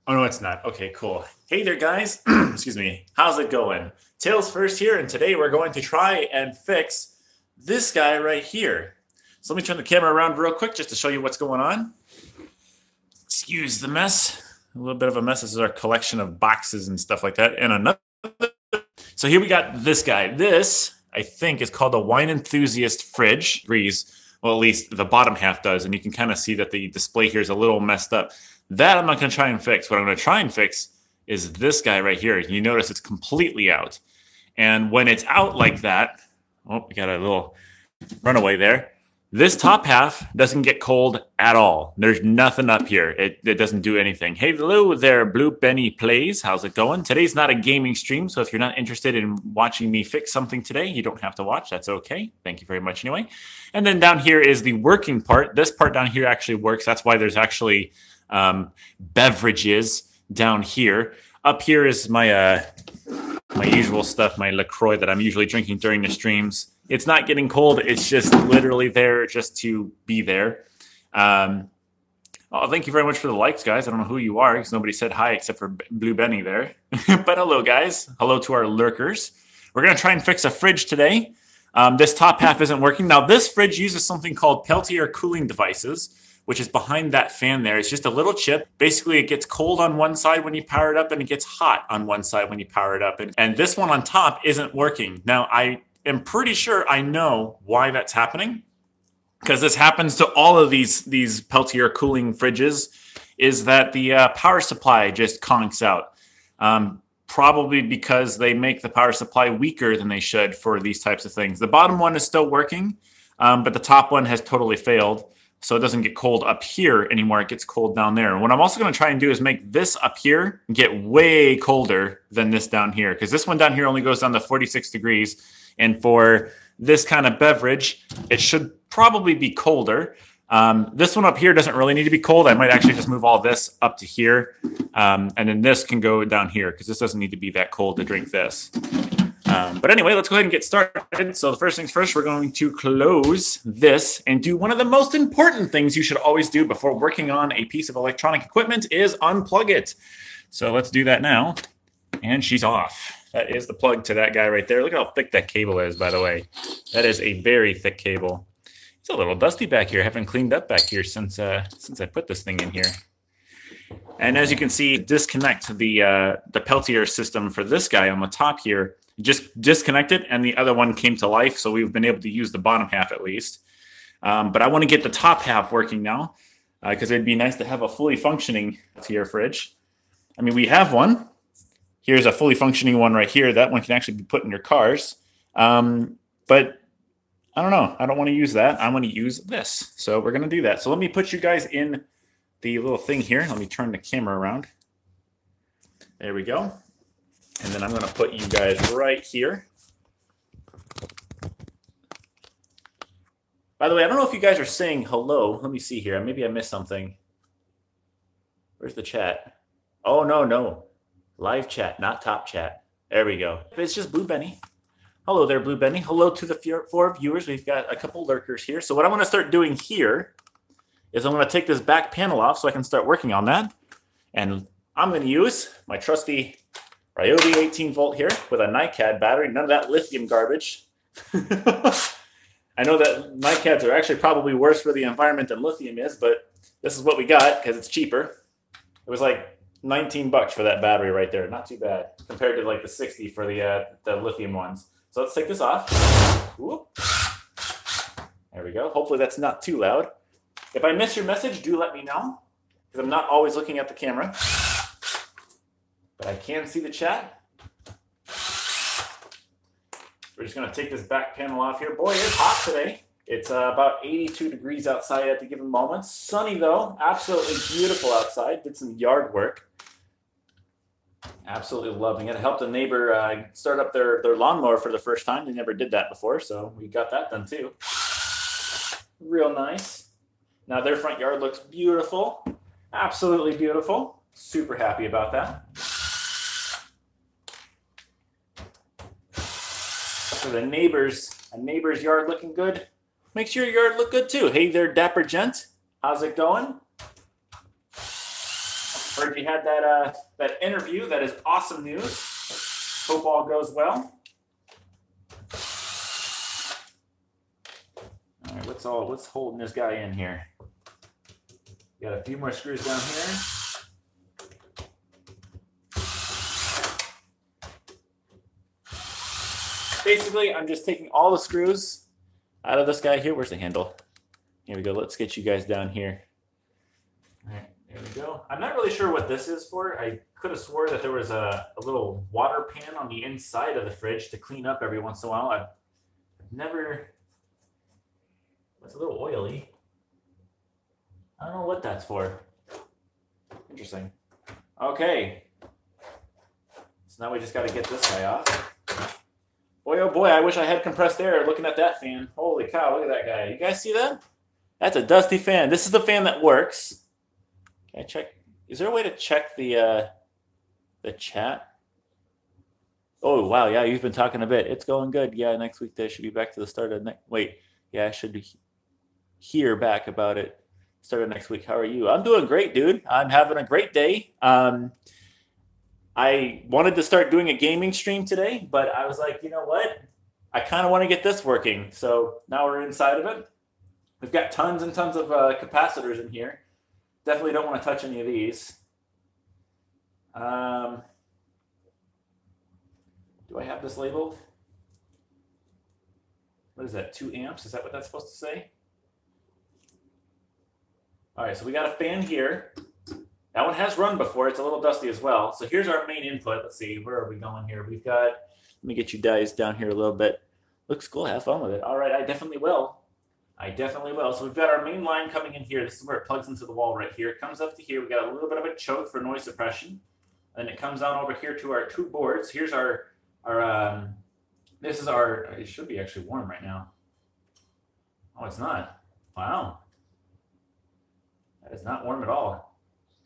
Oh, no, it's not. Okay, cool. Hey there, guys. Excuse me. How's it going? Tails first here, and today we're going to try and fix this guy right here. So let me turn the camera around real quick just to show you what's going on. Excuse the mess. A little bit of a mess. This is our collection of boxes and stuff like that. And another. So here we got this guy. This, I think, is called a wine enthusiast fridge. Well, at least the bottom half does. And you can kind of see that the display here is a little messed up. That I'm not going to try and fix. What I'm going to try and fix is this guy right here. You notice it's completely out. And when it's out like that, oh, we got a little runaway there. This top half doesn't get cold at all. There's nothing up here. It doesn't do anything. Hey, hello there, Blue Benny Plays. How's it going? Today's not a gaming stream, so if you're not interested in watching me fix something today, you don't have to watch. That's okay. Thank you very much anyway. And then down here is the working part. This part down here actually works. That's why there's actually beverages down here. Up here is my my usual stuff, my LaCroix that I'm usually drinking during the streams. It's not getting cold. It's just literally there just to be there. Oh, thank you very much for the likes, guys. I don't know who you are because nobody said hi except for Blue Benny there. But hello, guys. Hello to our lurkers. We're going to try and fix a fridge today. This top half isn't working. Now, this fridge uses something called Peltier cooling devices, which is behind that fan there. It's just a little chip. Basically, it gets cold on one side when you power it up, and it gets hot on one side when you power it up. And this one on top isn't working. Now, I am pretty sure I know why that's happening, because this happens to all of these Peltier cooling fridges, is that the power supply just conks out. Probably because they make the power supply weaker than they should for these types of things. The bottom one is still working, but the top one has totally failed. So it doesn't get cold up here anymore. It gets cold down there. And what I'm also going to try and do is make this up here get way colder than this down here, because this one down here only goes down to 46 degrees. And for this kind of beverage, it should probably be colder. This one up here doesn't really need to be cold. I might actually just move all this up to here. And then this can go down here because this doesn't need to be that cold to drink this. But anyway, let's go ahead and get started. So the first things first, we're going to close this and do one of the most important things you should always do before working on a piece of electronic equipment is unplug it. So let's do that now. And she's off. That is the plug to that guy right there. Look how thick that cable is, by the way. That is a very thick cable. It's a little dusty back here. I haven't cleaned up back here since I put this thing in here. And as you can see, disconnect the Peltier system for this guy on the top here. Just disconnected, and the other one came to life, so we've been able to use the bottom half at least. But I want to get the top half working now, because it'd be nice to have a fully functioning Peltier fridge. I mean, we have one. Here's a fully functioning one right here. That one can actually be put in your cars. But I don't know. I don't want to use that. I want to use this. So we're going to do that. So let me put you guys in the little thing here. Let me turn the camera around. There we go. And then I'm going to put you guys right here. By the way, I don't know if you guys are saying hello. Let me see here. Maybe I missed something. Where's the chat? Oh, no. Live chat, not top chat. There we go. It's just Blue Benny. Hello there, Blue Benny. Hello to the 4 viewers. We've got a couple lurkers here. So what I'm going to start doing here is I'm going to take this back panel off so I can start working on that. And I'm going to use my trusty Ryobi 18 volt here with a NiCad battery. None of that lithium garbage. I know that NiCads are actually probably worse for the environment than lithium is, but this is what we got because it's cheaper. It was like 19 bucks for that battery right there. Not too bad compared to like the 60 for the lithium ones. So let's take this off. Whoop. There we go. Hopefully that's not too loud. If I miss your message, do let me know, because I'm not always looking at the camera. But I can see the chat. We're just going to take this back panel off here. Boy, it's hot today. It's about 82 degrees outside at the given moment. Sunny, though. Absolutely beautiful outside. Did some yard work. Absolutely loving it. I helped a neighbor start up their lawnmower for the first time. They never did that before, so we got that done too. Real nice. Now their front yard looks beautiful. Absolutely beautiful. Super happy about that. So the neighbor's yard looking good. Makes your yard look good too. Hey there, dapper gent. How's it going? Heard you had that interview. That is awesome news. Hope all goes well. All right, what's holding this guy in here? Got a few more screws down here. Basically, I'm just taking all the screws out of this guy here. Where's the handle? Here we go. Let's get you guys down here. All right, there we go. I'm not really sure what this is for. I could have swore that there was a little water pan on the inside of the fridge to clean up every once in a while. I've never... It's a little oily. I don't know what that's for. Interesting. Okay. So now we just got to get this guy off. Boy, oh boy, I wish I had compressed air looking at that fan. Holy cow, look at that guy. You guys see that? That's a dusty fan. This is the fan that works. Can I check? Is there a way to check the chat? Oh, wow. Yeah, you've been talking a bit. It's going good. Yeah, next week they should be back to the start of next. Wait. Yeah, I should hear back about it. Start of next week. How are you? I'm doing great, dude. I'm having a great day. I wanted to start doing a gaming stream today, but I was like, you know what? I kind of want to get this working. So now we're inside of it. We've got tons and tons of capacitors in here. Definitely don't want to touch any of these. Do I have this labeled? What is that, 2 amps? Is that what that's supposed to say? All right, so we got a fan here. That one has run before. It's a little dusty as well. So here's our main input. Let's see, where are we going here? We've got, let me get you guys down here a little bit. Looks cool, have fun with it. All right, I definitely will. So we've got our main line coming in here. This is where it plugs into the wall right here. It comes up to here. We got a little bit of a choke for noise suppression. And it comes down over here to our 2 boards. Here's this is our, it should be actually warm right now. Oh, it's not. Wow. That is not warm at all.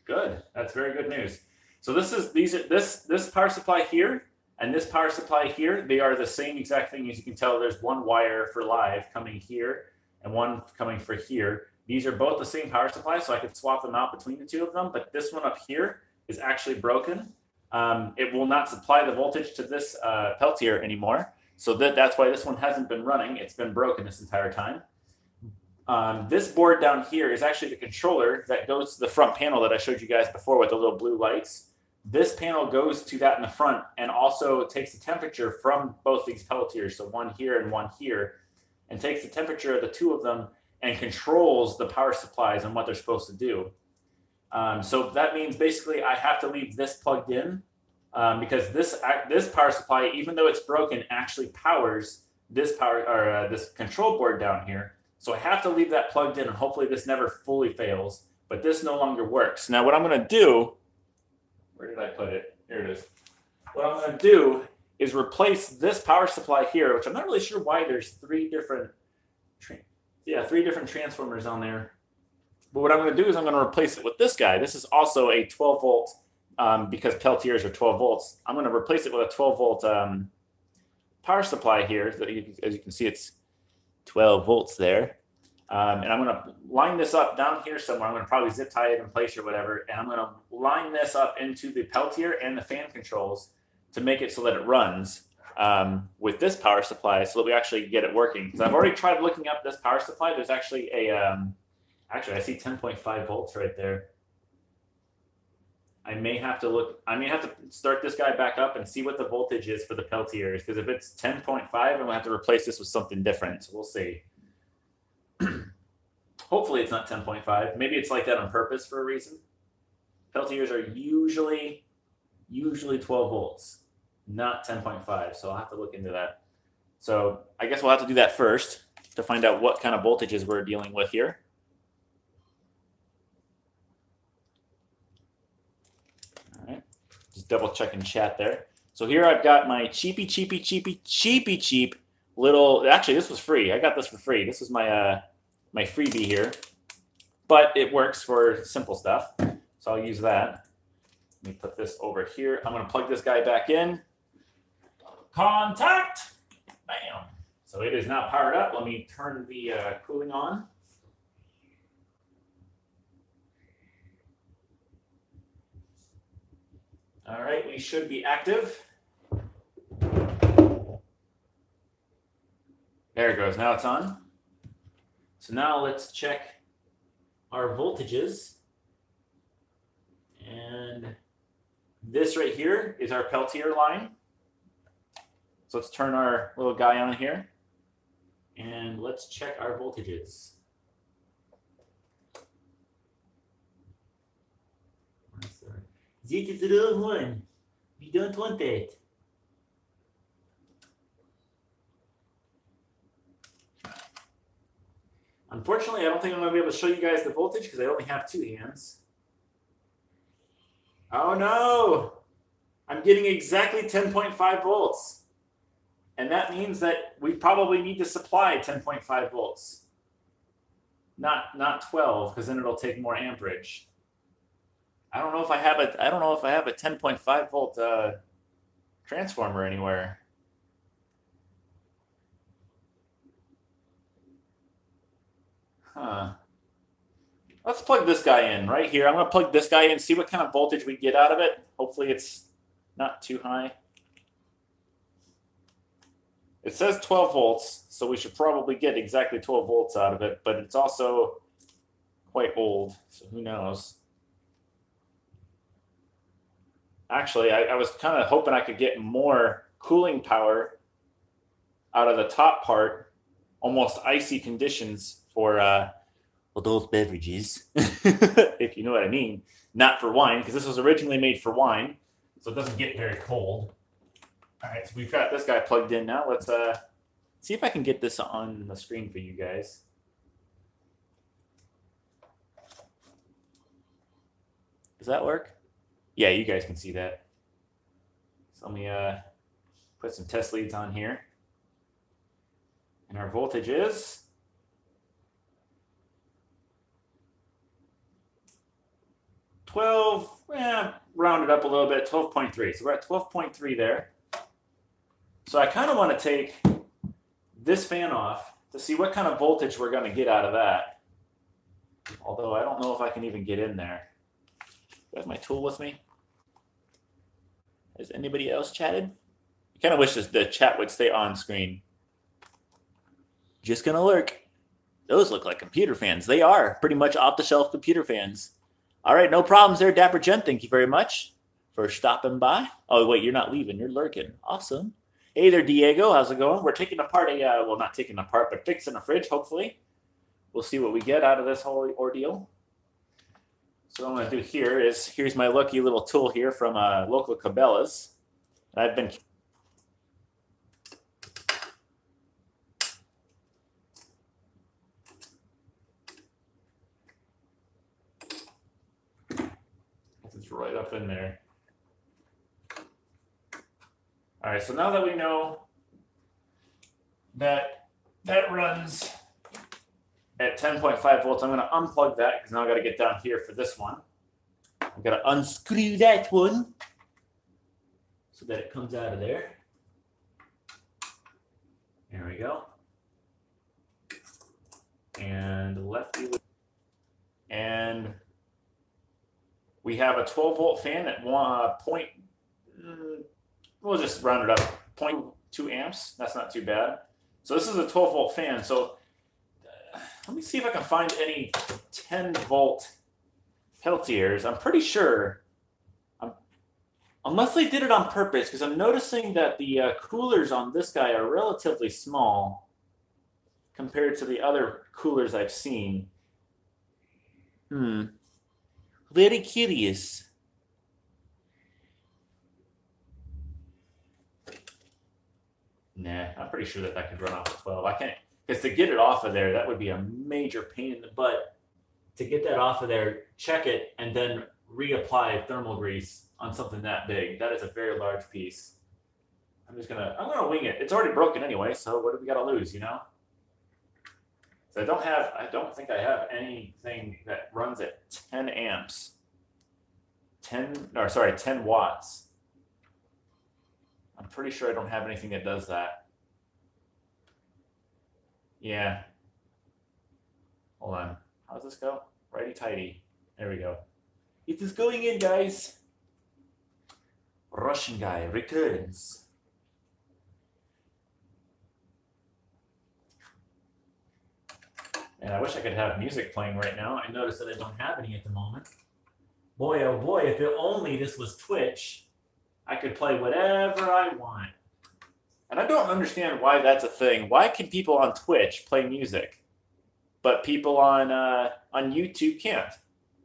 Good. That's very good news. So this power supply here and this power supply here, they are the same exact thing. As you can tell, there's one wire for live coming here and one coming for here. These are both the same power supply, so I could swap them out between the 2 of them. But this one up here is actually broken. It will not supply the voltage to this Peltier anymore. So that's why this one hasn't been running. It's been broken this entire time. This board down here is actually the controller that goes to the front panel that I showed you guys before with the little blue lights. This panel goes to that in the front and also takes the temperature from both these Peltiers, so one here and one here, and takes the temperature of the 2 of them and controls the power supplies and what they're supposed to do. So that means basically I have to leave this plugged in because this power supply, even though it's broken, actually powers this this control board down here. So I have to leave that plugged in, and hopefully this never fully fails. But this no longer works. Now what I'm going to do, where did I put it? Here it is. What I'm going to do is replace this power supply here, which I'm not really sure why there's 3 different transformers on there. But what I'm going to do is I'm going to replace it with this guy. This is also a 12 volt because Peltiers are 12 volts. I'm going to replace it with a 12 volt power supply here. As you can see, it's 12 volts there. And I'm going to line this up down here somewhere. I'm going to probably zip tie it in place or whatever. And I'm going to line this up into the Peltier and the fan controls to make it so that it runs with this power supply so that we actually get it working. Because I've already tried looking up this power supply. There's actually actually I see 10.5 volts right there. I may have to start this guy back up and see what the voltage is for the Peltiers, because if it's 10.5, I'm going to have to replace this with something different. So we'll see. Hopefully it's not 10.5. Maybe it's like that on purpose for a reason. Peltiers are usually 12 volts, not 10.5. So I'll have to look into that. So I guess we'll have to do that first to find out what kind of voltages we're dealing with here. Just double checking chat there. So here I've got my cheap little, actually this was free. I got this for free. This is my my freebie here, but it works for simple stuff. So I'll use that. Let me put this over here. I'm going to plug this guy back in. Contact. Bam. So it is now powered up. Let me turn the cooling on. All right, we should be active. There it goes. Now it's on. So now let's check our voltages. And this right here is our Peltier line. So let's turn our little guy on here. And let's check our voltages. That is the wrong one. We don't want that. Unfortunately, I don't think I'm going to be able to show you guys the voltage because I only have 2 hands. Oh no! I'm getting exactly 10.5 volts. And that means that we probably need to supply 10.5 volts. Not 12, because then it'll take more amperage. I don't know if I have a 10.5 volt transformer anywhere. Huh. Let's plug this guy in right here. I'm going to plug this guy in, see what kind of voltage we get out of it. Hopefully it's not too high. It says 12 volts, so we should probably get exactly 12 volts out of it, but it's also quite old, so who knows. Actually, I was kind of hoping I could get more cooling power out of the top part, almost icy conditions for adult beverages, if you know what I mean. Not for wine, because this was originally made for wine, so it doesn't get very cold. All right, so we've got this guy plugged in now. Let's see if I can get this on the screen for you guys. Does that work? Yeah, you guys can see that. So let me put some test leads on here. And our voltage is 12, round it up a little bit, 12.3. So we're at 12.3 there. So I kind of want to take this fan off to see what kind of voltage we're going to get out of that. Although I don't know if I can even get in there. Do I have my tool with me? Has anybody else chatted? I kind of wish the chat would stay on screen. Just going to lurk. Those look like computer fans. They are pretty much off-the-shelf computer fans. All right, no problems there, Dapper Jen. Thank you very much for stopping by. Oh, wait, you're not leaving. You're lurking. Awesome. Hey there, Diego. How's it going? We're taking apart well, not taking apart, but fixing a fridge, hopefully. We'll see what we get out of this whole ordeal. So what I'm going to do here is, here's my lucky little tool here from local Cabela's. I've been... It's right up in there. All right, so now that we know that that runs at 10.5 volts, I'm going to unplug that because now I've got to get down here for this one. I've got to unscrew that one so that it comes out of there. There we go. And lefty. And we have a 12 volt fan at we'll just round it up, 0.2 amps. That's not too bad. So this is a 12 volt fan. So let me see if I can find any 10 volt Peltiers. I'm pretty sure, unless they did it on purpose, because I'm noticing that the coolers on this guy are relatively small compared to the other coolers I've seen. Very curious. Nah, I'm pretty sure that could run off of 12. I can't, because to get it off of there, that would be a major pain in the butt. To get that off of there, check it, and then reapply thermal grease on something that big. That is a very large piece. I'm gonna wing it. It's already broken anyway, so what do we gotta lose, you know? So I don't think I have anything that runs at 10 amps. 10 watts. I'm pretty sure I don't have anything that does that. Yeah. Hold on. How does this go? Righty tighty. There we go. It is going in, guys. Russian guy returns. And I wish I could have music playing right now. I noticed that I don't have any at the moment. Boy, oh boy, if only this was Twitch, I could play whatever I want. And I don't understand why that's a thing. Why can people on Twitch play music, but people on YouTube can't?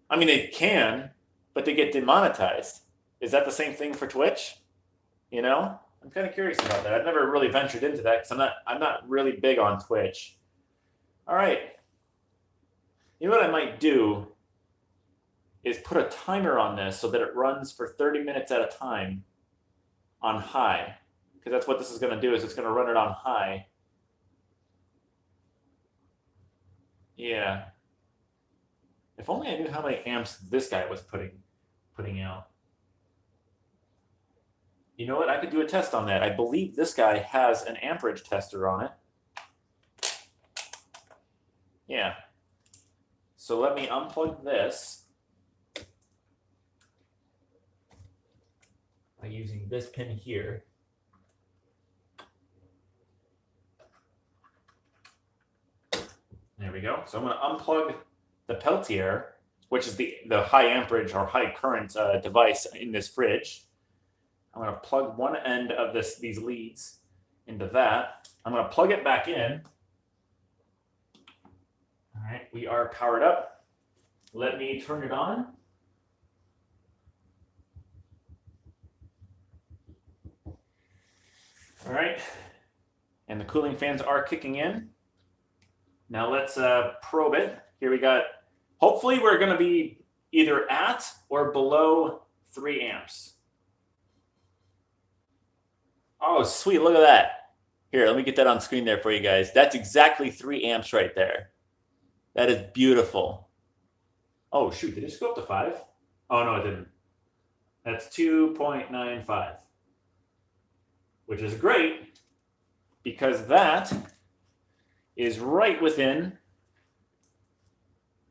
I mean, they can, but they get demonetized. Is that the same thing for Twitch? You know, I'm kind of curious about that. I've never really ventured into that because I'm not really big on Twitch. All right. You know what I might do is put a timer on this so that it runs for 30 minutes at a time on high, because that's what this is going to do. Is it's going to run it on high. Yeah. If only I knew how many amps this guy was putting out. You know what? I could do a test on that. I believe this guy has an amperage tester on it. Yeah. So let me unplug this by using this pin here. There we go. So I'm going to unplug the Peltier, which is the high amperage or high current device in this fridge. I'm going to plug one end of these leads into that. I'm going to plug it back in. All right, we are powered up. Let me turn it on. All right, and the cooling fans are kicking in. Now let's probe it. Here we got, hopefully we're going to be either at or below 3 amps. Oh, sweet, look at that. Here, let me get that on screen there for you guys. That's exactly 3 amps right there. That is beautiful. Oh, shoot, did it just go up to 5? Oh, no, it didn't. That's 2.95, which is great because that is right within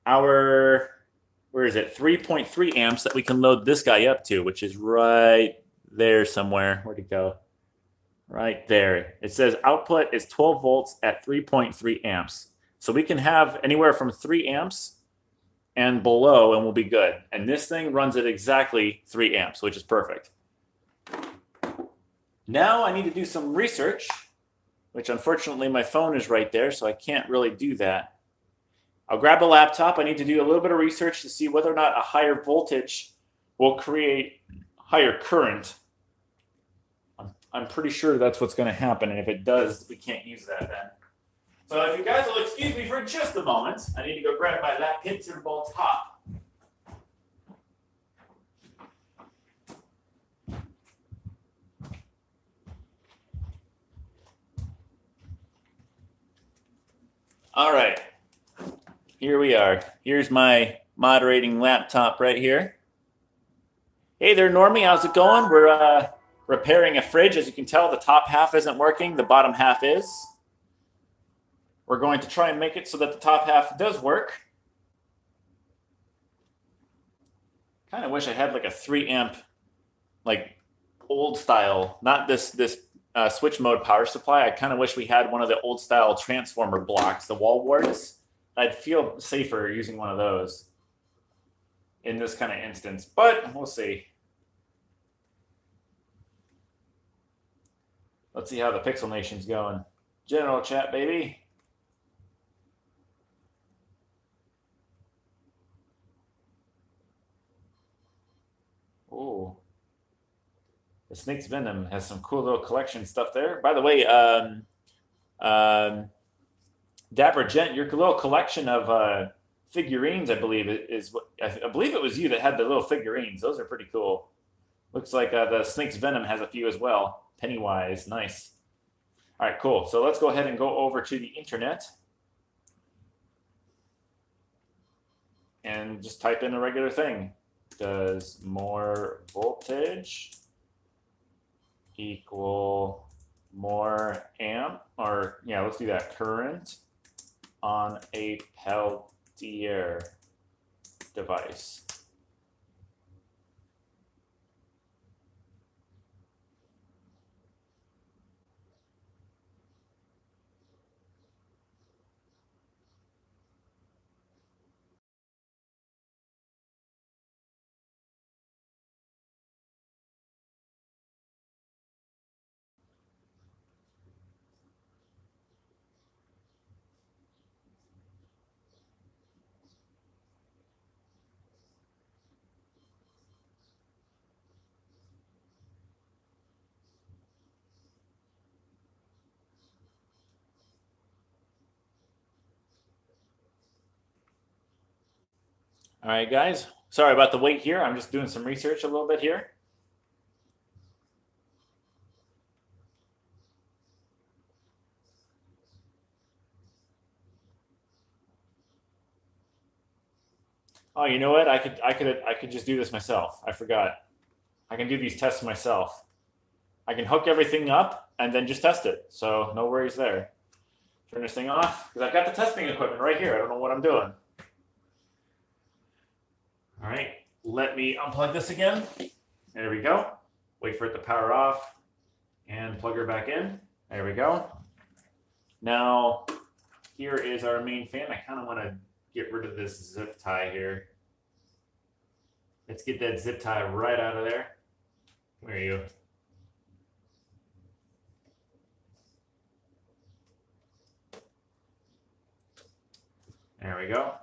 our, where is it, 3.3 amps that we can load this guy up to, which is right there somewhere. Where'd it go? Right there. It says output is 12 volts at 3.3 amps. So we can have anywhere from 3 amps and below, and we'll be good. And this thing runs at exactly 3 amps, which is perfect. Now I need to do some research, which unfortunately my phone is right there, so I can't really do that. I'll grab a laptop. I need to do a little bit of research to see whether or not a higher voltage will create higher current. I'm pretty sure that's what's going to happen, and if it does, we can't use that then. So if you guys will excuse me for just a moment, I need to go grab my Peltier bolt top. All right, here we are. Here's my moderating laptop right here. Hey there, Normie, how's it going? We're repairing a fridge. As you can tell, the top half isn't working, the bottom half is. We're going to try and make it so that the top half does work. Kind of wish I had like a 3 amp, like old style, not this switch mode power supply. I kind of wish we had one of the old style transformer blocks, the wall warts. I'd feel safer using one of those in this kind of instance, but we'll see. Let's see how the Pixel Nation's going. General chat, baby. Oh, the Snake's Venom has some cool little collection stuff there. By the way, Dapper Gent, your little collection of figurines, I believe, I believe it was you that had the little figurines. Those are pretty cool. Looks like the Snake's Venom has a few as well. Pennywise, nice. All right, cool. So let's go ahead and go over to the internet and just type in a regular thing. Does more voltage equal more amp? Or, yeah, let's do that. Current on a Peltier device. All right, guys. Sorry about the wait here. I'm just doing some research a little bit here. Oh, you know what? I could just do this myself. I forgot. I can do these tests myself. I can hook everything up and then just test it. So no worries there. Turn this thing off because I've got the testing equipment right here. I don't know what I'm doing. All right, let me unplug this again. There we go. Wait for it to power off and plug her back in. There we go. Now, here is our main fan. I kind of want to get rid of this zip tie here. Let's get that zip tie right out of there. Where are you? There we go.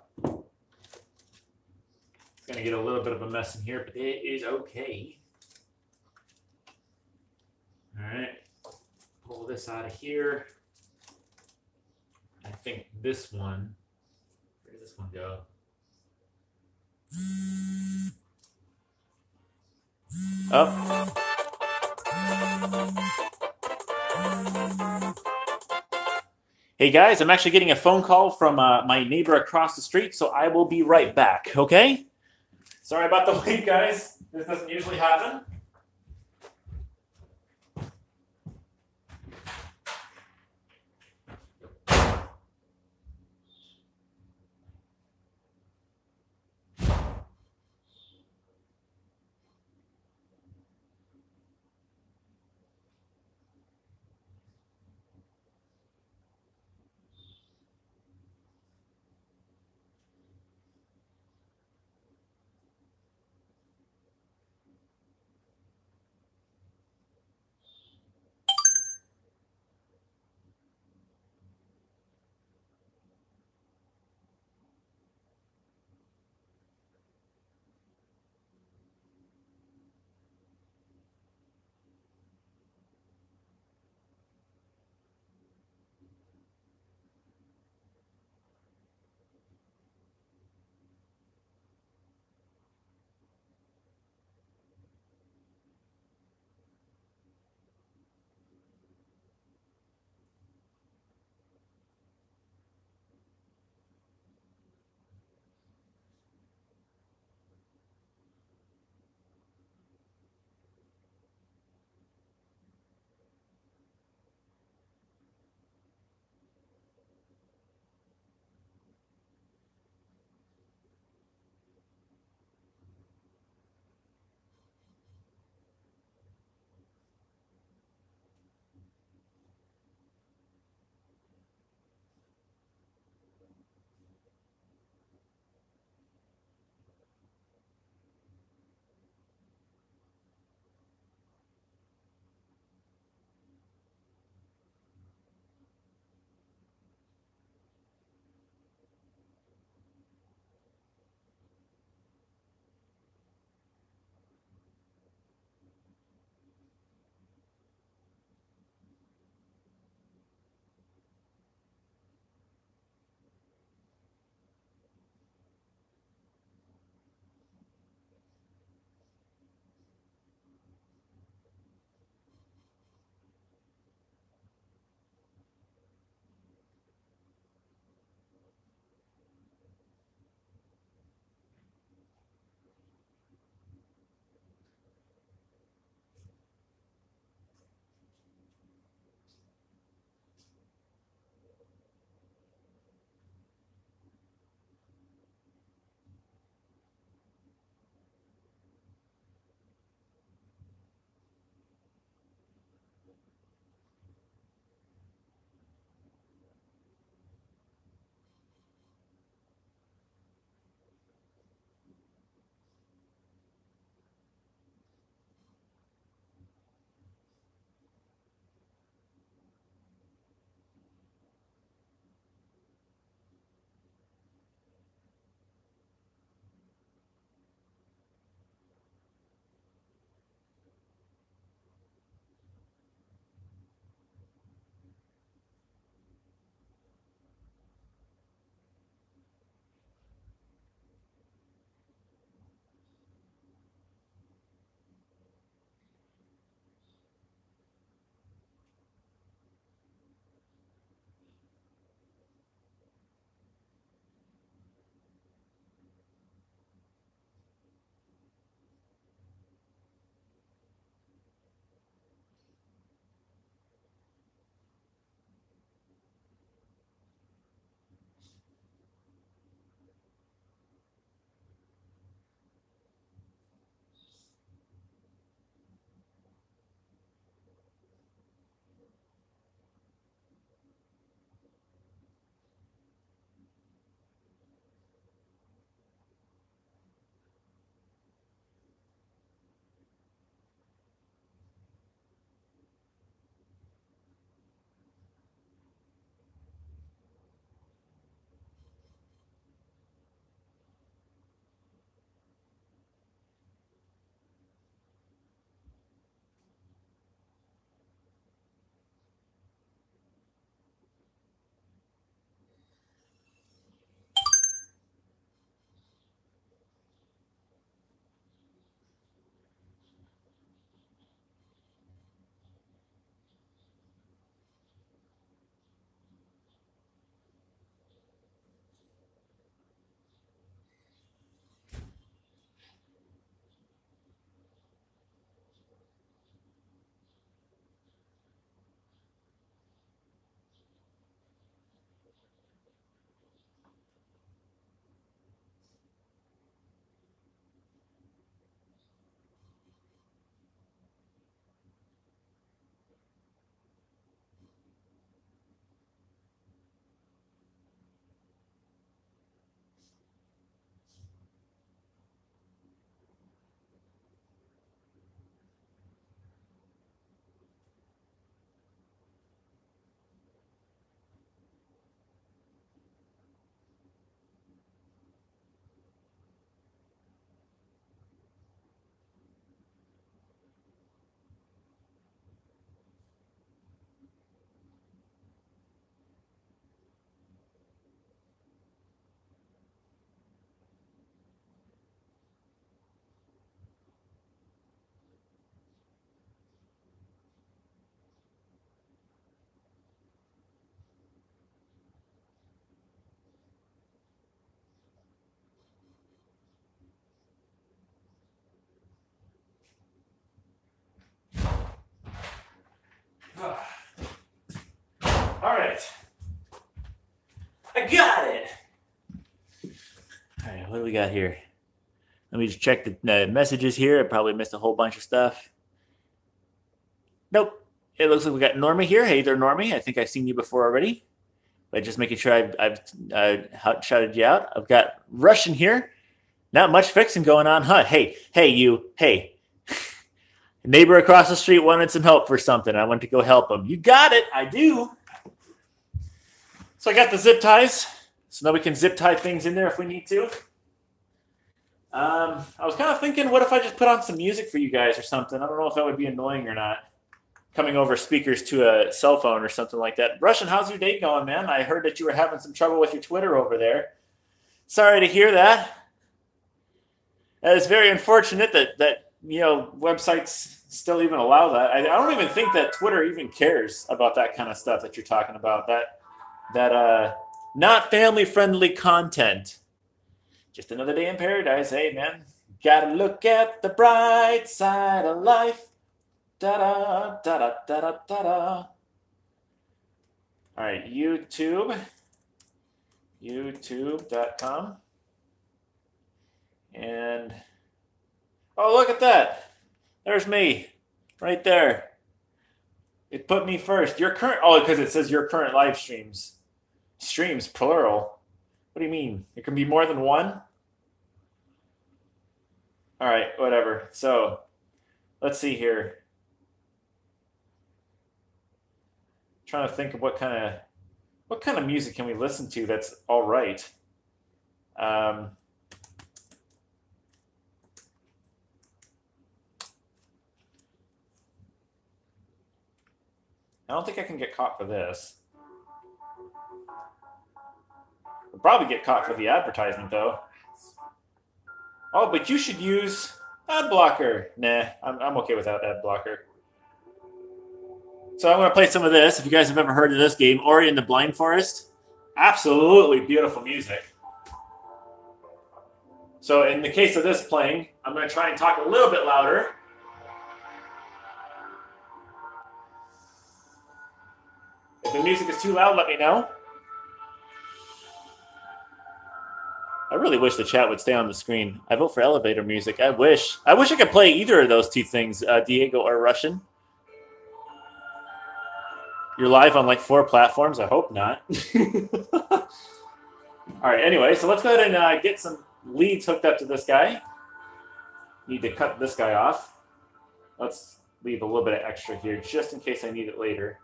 It's going to get a little bit of a mess in here, but it is okay. All right. Pull this out of here. I think this one, where does this one go? Up. Hey guys, I'm actually getting a phone call from my neighbor across the street, so I will be right back, okay? Sorry about the wait, guys. This doesn't usually happen. we got here? Let me just check the messages here. I probably missed a whole bunch of stuff. Nope. It looks like we got Normie here. Hey there, Normie. I think I've seen you before already. But just making sure I've shouted you out. I've got Russian here. Not much fixing going on, huh? Hey, you. Hey. Neighbor across the street wanted some help for something. I went to go help him. You got it. I do. So I got the zip ties. So now we can zip tie things in there if we need to. I was kind of thinking, what if I just put on some music for you guys or something? I don't know if that would be annoying or not. Coming over speakers to a cell phone or something like that. Russian, how's your day going, man? I heard that you were having some trouble with your Twitter over there. Sorry to hear that. It's very unfortunate that websites still even allow that. I don't even think that Twitter even cares about that kind of stuff that you're talking about. That not family-friendly content. Just another day in paradise. Hey, man. Gotta look at the bright side of life. Da-da, da-da, da-da, da-da. All right, youtube.com. And, oh, look at that. There's me right there. It put me first. Because it says your current live streams. Streams, plural. What do you mean? It can be more than one? All right, whatever. So, let's see here. Trying to think of what kind of music can we listen to that's all right. I don't think I can get caught for this. I'll probably get caught for the advertisement though. Oh, but you should use ad blocker. Nah, I'm okay without ad blocker. So I'm going to play some of this. If you guys have ever heard of this game, Ori and the Blind Forest. Absolutely beautiful music. So in the case of this playing, I'm going to try and talk a little bit louder. If the music is too loud, let me know. I really wish the chat would stay on the screen. I vote for elevator music. I wish I could play either of those two things, Diego or Russian. You're live on like 4 platforms? I hope not. All right, anyway, so let's go ahead and get some leads hooked up to this guy. Need to cut this guy off. Let's leave a little bit of extra here just in case I need it later.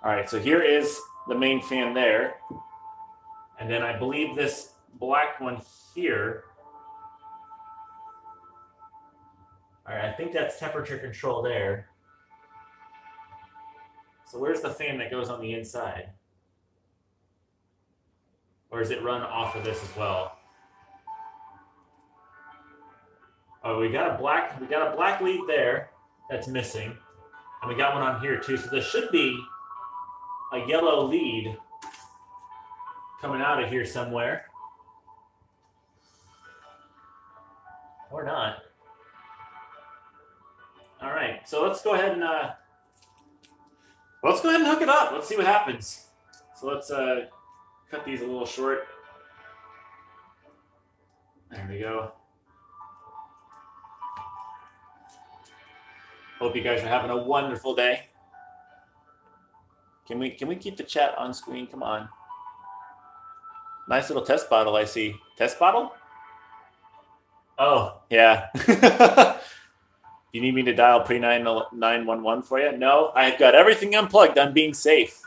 All right, so here is the main fan there. And then I believe this black one here. All right, I think that's temperature control there. So where's the fan that goes on the inside? Or does it run off of this as well? Oh, we got a black lead there that's missing. And we got one on here too. So there should be a yellow lead coming out of here somewhere. Or not. All right, so let's go ahead and hook it up. Let's see what happens. So let's cut these a little short. There we go. Hope you guys are having a wonderful day. Can we keep the chat on screen? Come on. Nice little test bottle I see. Test bottle? Oh, yeah. You need me to dial pre-911 for you? No, I've got everything unplugged. I'm being safe.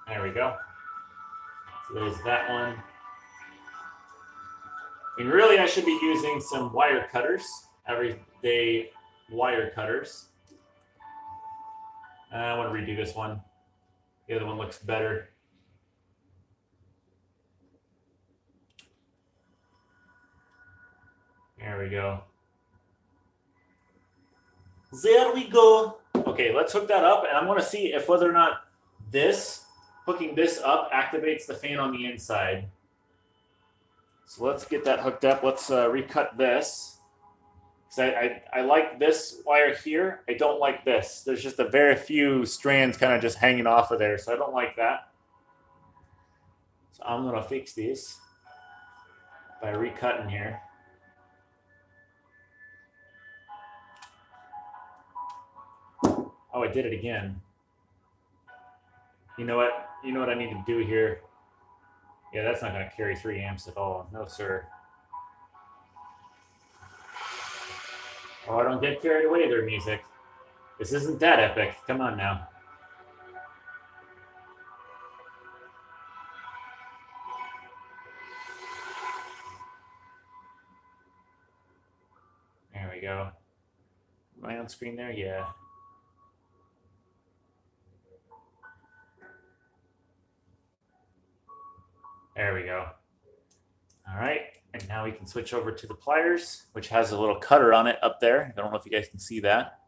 There we go. So there's that one. I mean, really, I should be using some wire cutters, everyday wire cutters. I want to redo this one. The other one looks better. There we go. There we go. Okay, let's hook that up, and I'm going to see if whether or not hooking this up activates the fan on the inside. So let's get that hooked up. Let's recut this. So I like this wire here. I don't like this. There's just a very few strands kind of just hanging off of there. So I don't like that. So I'm going to fix this by recutting here. Oh, I did it again. You know what? You know what I need to do here? Yeah, that's not going to carry 3 amps at all. No, sir. Oh, I don't get carried away there, music. This isn't that epic. Come on now. There we go. Am I on screen there? Yeah. There we go. All right. And now we can switch over to the pliers, which has a little cutter on it up there. I don't know if you guys can see that.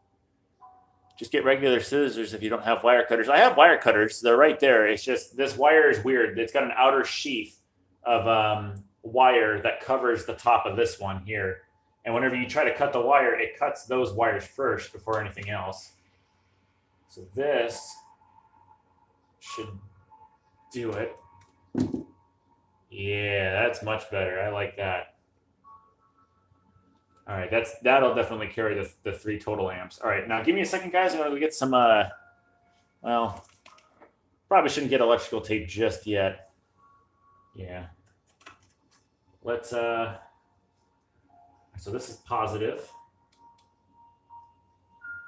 Just get regular scissors if you don't have wire cutters. I have wire cutters. They're right there. It's just this wire is weird. It's got an outer sheath of wire that covers the top of this one here. And whenever you try to cut the wire, it cuts those wires first before anything else. So this should do it. Yeah, that's much better. I like that. All right, that'll definitely carry the 3 total amps. All right, now give me a second, guys. I'm going to get some, well, probably shouldn't get electrical tape just yet. Yeah. Let's, so this is positive.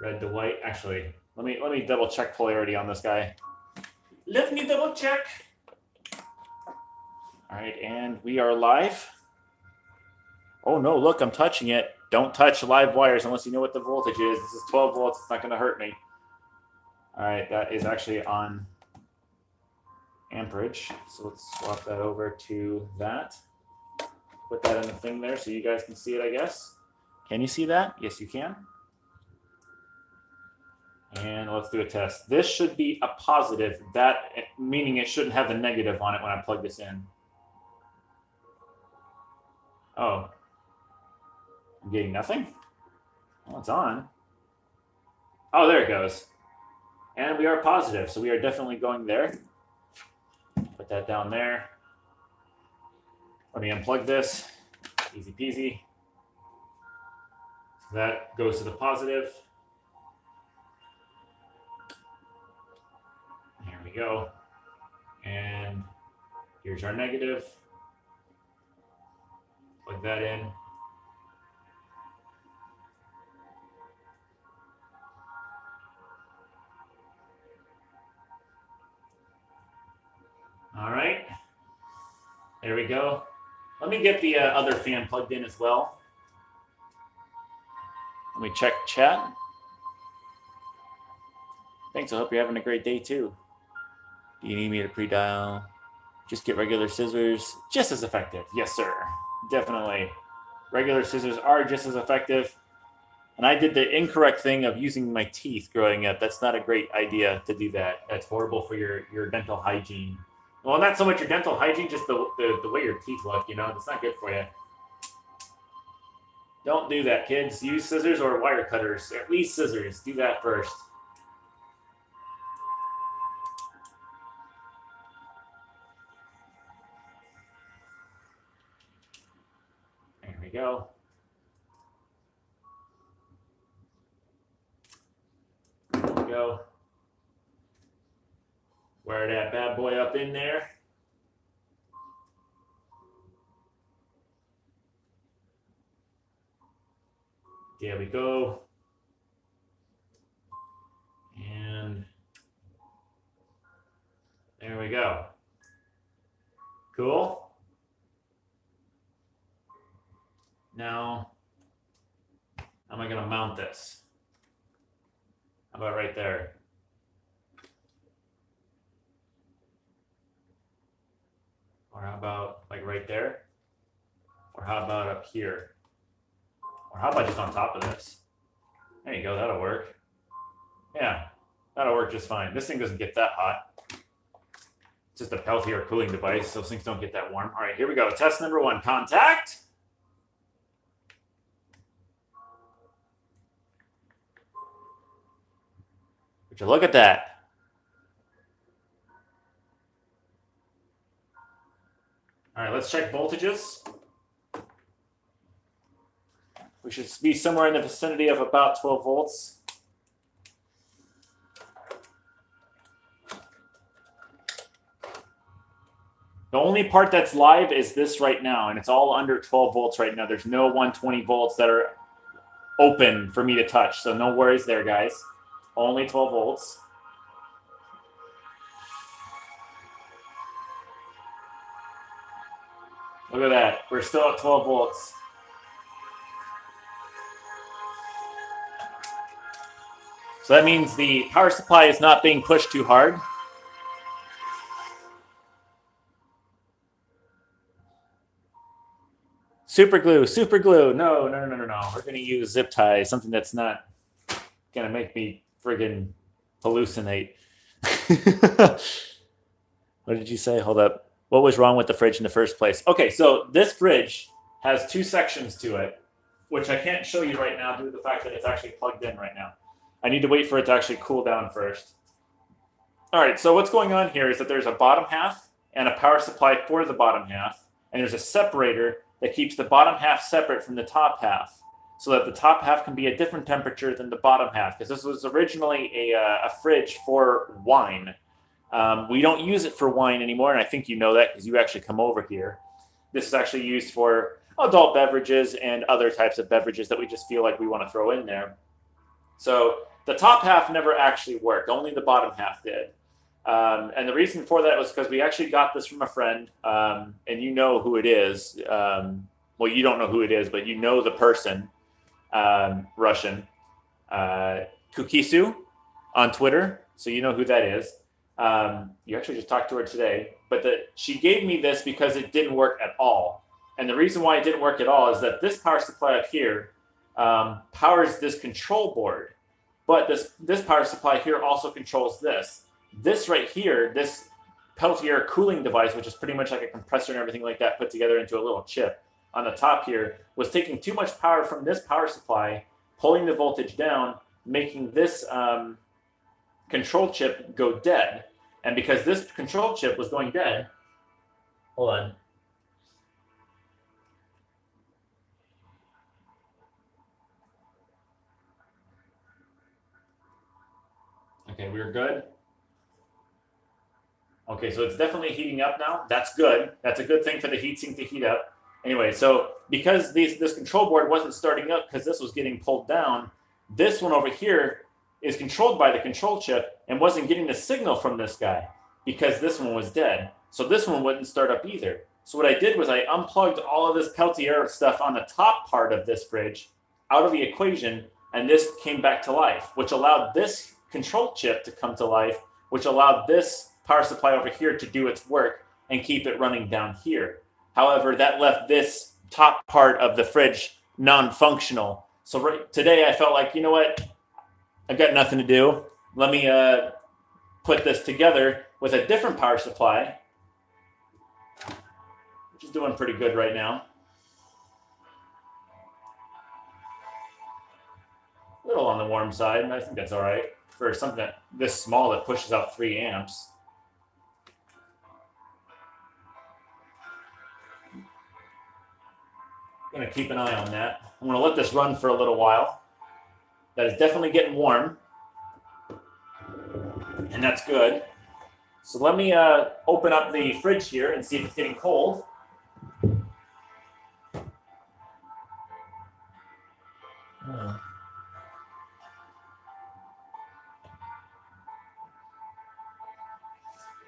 Red to white. Actually, let me double check polarity on this guy. Let me double check. All right, and we are live. Oh, no, look, I'm touching it. Don't touch live wires unless you know what the voltage is. This is 12 volts. It's not going to hurt me. All right, that is actually on amperage. So let's swap that over to that. Put that in the thing there so you guys can see it, I guess. Can you see that? Yes, you can. And let's do a test. This should be a positive, that meaning it shouldn't have the negative on it when I plug this in. Oh. I'm getting nothing? Oh, it's on. Oh, there it goes. And we are positive, so we are definitely going there. Put that down there. Let me unplug this. Easy peasy. So that goes to the positive. There we go. And here's our negative. Plug that in. All right. There we go. Let me get the other fan plugged in as well. Let me check chat. Thanks. I hope you're having a great day too. Do you need me to pre-dial? Just get regular scissors. Just as effective. Yes, sir. Definitely. Regular scissors are just as effective. And I did the incorrect thing of using my teeth growing up. That's not a great idea to do that. That's horrible for your dental hygiene. Well, not so much your dental hygiene, just the way your teeth look, you know. It's not good for you. Don't do that, kids. Use scissors or wire cutters. At least scissors. Do that first. There we go. There we go. Wire that bad boy up in there. There we go. And there we go. Cool. Now, how am I going to mount this? How about right there? Or how about like right there? Or how about up here? Or how about just on top of this? There you go, that'll work. Yeah, that'll work just fine. This thing doesn't get that hot. It's just a Peltier cooling device. Those things don't get that warm. All right, here we go. Test number 1, contact. Would you look at that? All right, let's check voltages. We should be somewhere in the vicinity of about 12 volts. The only part that's live is this right now, and it's all under 12 volts right now. There's no 120 volts that are open for me to touch, so no worries there, guys. Only 12 volts. Look at that. We're still at 12 volts. So that means the power supply is not being pushed too hard. Super glue, super glue. No. We're going to use zip tie, something that's not going to make me friggin' hallucinate. What did you say? Hold up. What was wrong with the fridge in the first place? Okay, so this fridge has two sections to it, which I can't show you right now due to the fact that it's actually plugged in right now. I need to wait for it to actually cool down first. All right, so what's going on here is that there's a bottom half and a power supply for the bottom half, and there's a separator that keeps the bottom half separate from the top half so that the top half can be a different temperature than the bottom half, because this was originally a fridge for wine. We don't use it for wine anymore, and I think you know that because you actually come over here. This is actually used for adult beverages and other types of beverages that we just feel like we want to throw in there. So the top half never actually worked. Only the bottom half did. And the reason for that was because we actually got this from a friend, and you know who it is. Well, you don't know who it is, but you know the person, Russian, Kukisu on Twitter. So you know who that is. You actually just talked to her today, but she gave me this because it didn't work at all. And the reason why it didn't work at all is that this power supply up here powers this control board, but this power supply here also controls this. This right here, this Peltier cooling device, which is pretty much like a compressor and everything like that put together into a little chip on the top here, was taking too much power from this power supply, pulling the voltage down, making this control chip go dead. And because this control chip was going dead, hold on. Okay, we're good. Okay, so it's definitely heating up now. That's good. That's a good thing for the heatsink to heat up. Anyway, so because this control board wasn't starting up because this was getting pulled down, this one over here is controlled by the control chip and wasn't getting the signal from this guy because this one was dead. So this one wouldn't start up either. So what I did was I unplugged all of this Peltier stuff on the top part of this fridge out of the equation, and this came back to life, which allowed this control chip to come to life, which allowed this power supply over here to do its work and keep it running down here. However, that left this top part of the fridge non-functional. So today I felt like, you know what? I've got nothing to do. Let me put this together with a different power supply, which is doing pretty good right now. A little on the warm side, and I think that's all right for something this small that pushes out 3 amps. I'm going to keep an eye on that. I'm going to let this run for a little while. That is definitely getting warm, and that's good. So let me open up the fridge here and see if it's getting cold.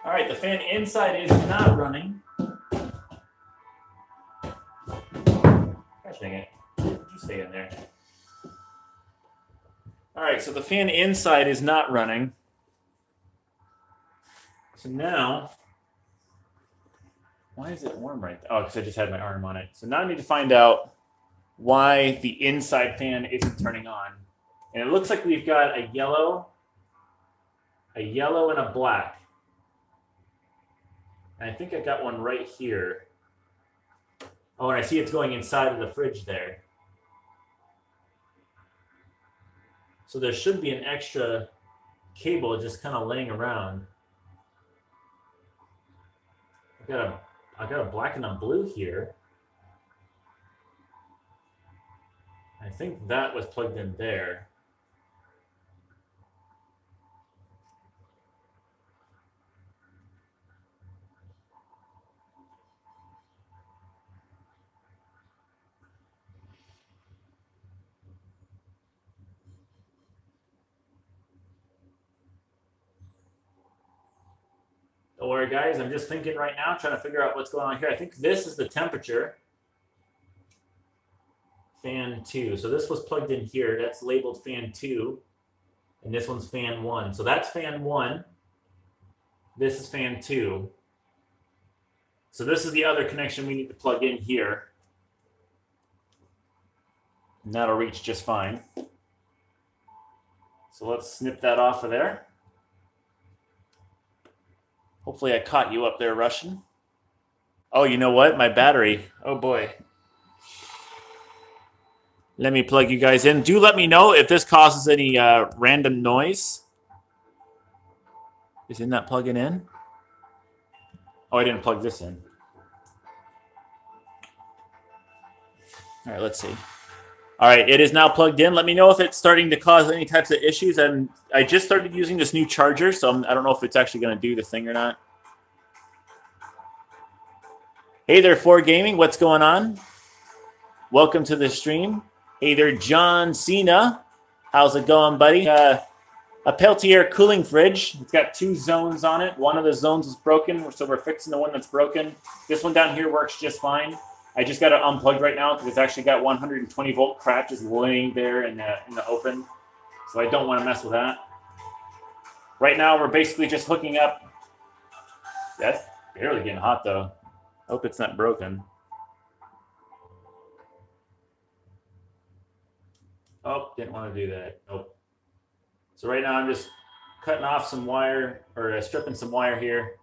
All right, the fan inside is not running. Gosh dang it. You stay in there. All right, so the fan inside is not running. So now, why is it warm right there? Oh, because I just had my arm on it. So now I need to find out why the inside fan isn't turning on. And it looks like we've got a yellow, and a black. And I think I got one right here. Oh, and I see it's going inside of the fridge there. So there should be an extra cable just kind of laying around. I got a black and a blue here. I think that was plugged in there. Don't worry, guys. I'm just thinking right now, trying to figure out what's going on here. I think this is the temperature. Fan 2. So this was plugged in here. That's labeled fan 2. And this one's fan 1. So that's fan 1. This is fan 2. So this is the other connection we need to plug in here. And that'll reach just fine. So let's snip that off of there. Hopefully I caught you up there, Russian. Oh, you know what? My battery. Oh, boy. Let me plug you guys in. Do let me know if this causes any random noise. Isn't that plugging in? Oh, I didn't plug this in. All right, let's see. All right, it is now plugged in. Let me know if it's starting to cause any types of issues. And I just started using this new charger, so I don't know if it's actually going to do the thing or not. Hey there, 4Gaming. What's going on? Welcome to the stream. Hey there, John Cena. How's it going, buddy? A Peltier cooling fridge. It's got 2 zones on it. One of the zones is broken, so we're fixing the one that's broken. This one down here works just fine. I just got it unplugged right now because it's actually got 120 volt crap just laying there in the open. So I don't want to mess with that. Right now, we're basically just hooking up. That's barely getting hot, though. I hope it's not broken. Oh, didn't want to do that. Nope. So right now I'm just cutting off some wire, or stripping some wire here.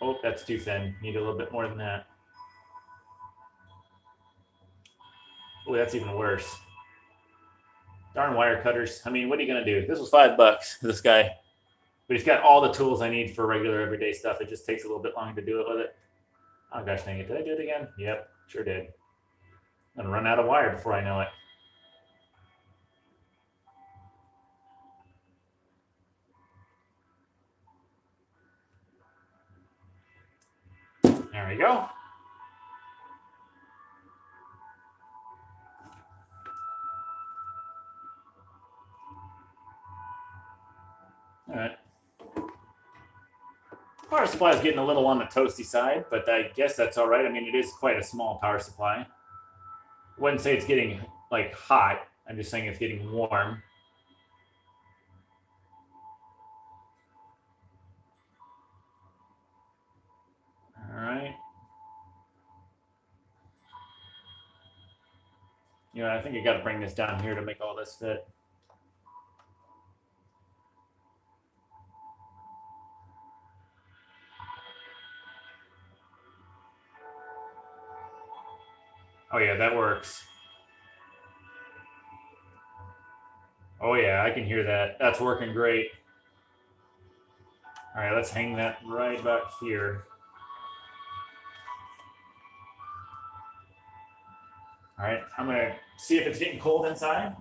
Oh, that's too thin. Need a little bit more than that. Oh, that's even worse. Darn wire cutters. I mean, what are you going to do? This was $5, this guy. But he's got all the tools I need for regular everyday stuff. It just takes a little bit longer to do it with it. Oh, gosh dang it. Did I do it again? Yep, sure did. I'm going to run out of wire before I know it. There we go. All right. Power supply is getting a little on the toasty side, but I guess that's all right. I mean, it is quite a small power supply. I wouldn't say it's getting, like, hot. I'm just saying it's getting warm. All right. Yeah, I think I got to bring this down here to make all this fit. Oh, yeah, that works. Oh, yeah, I can hear that. That's working great. All right, let's hang that right about here. All right, I'm going to see if it's getting cold inside.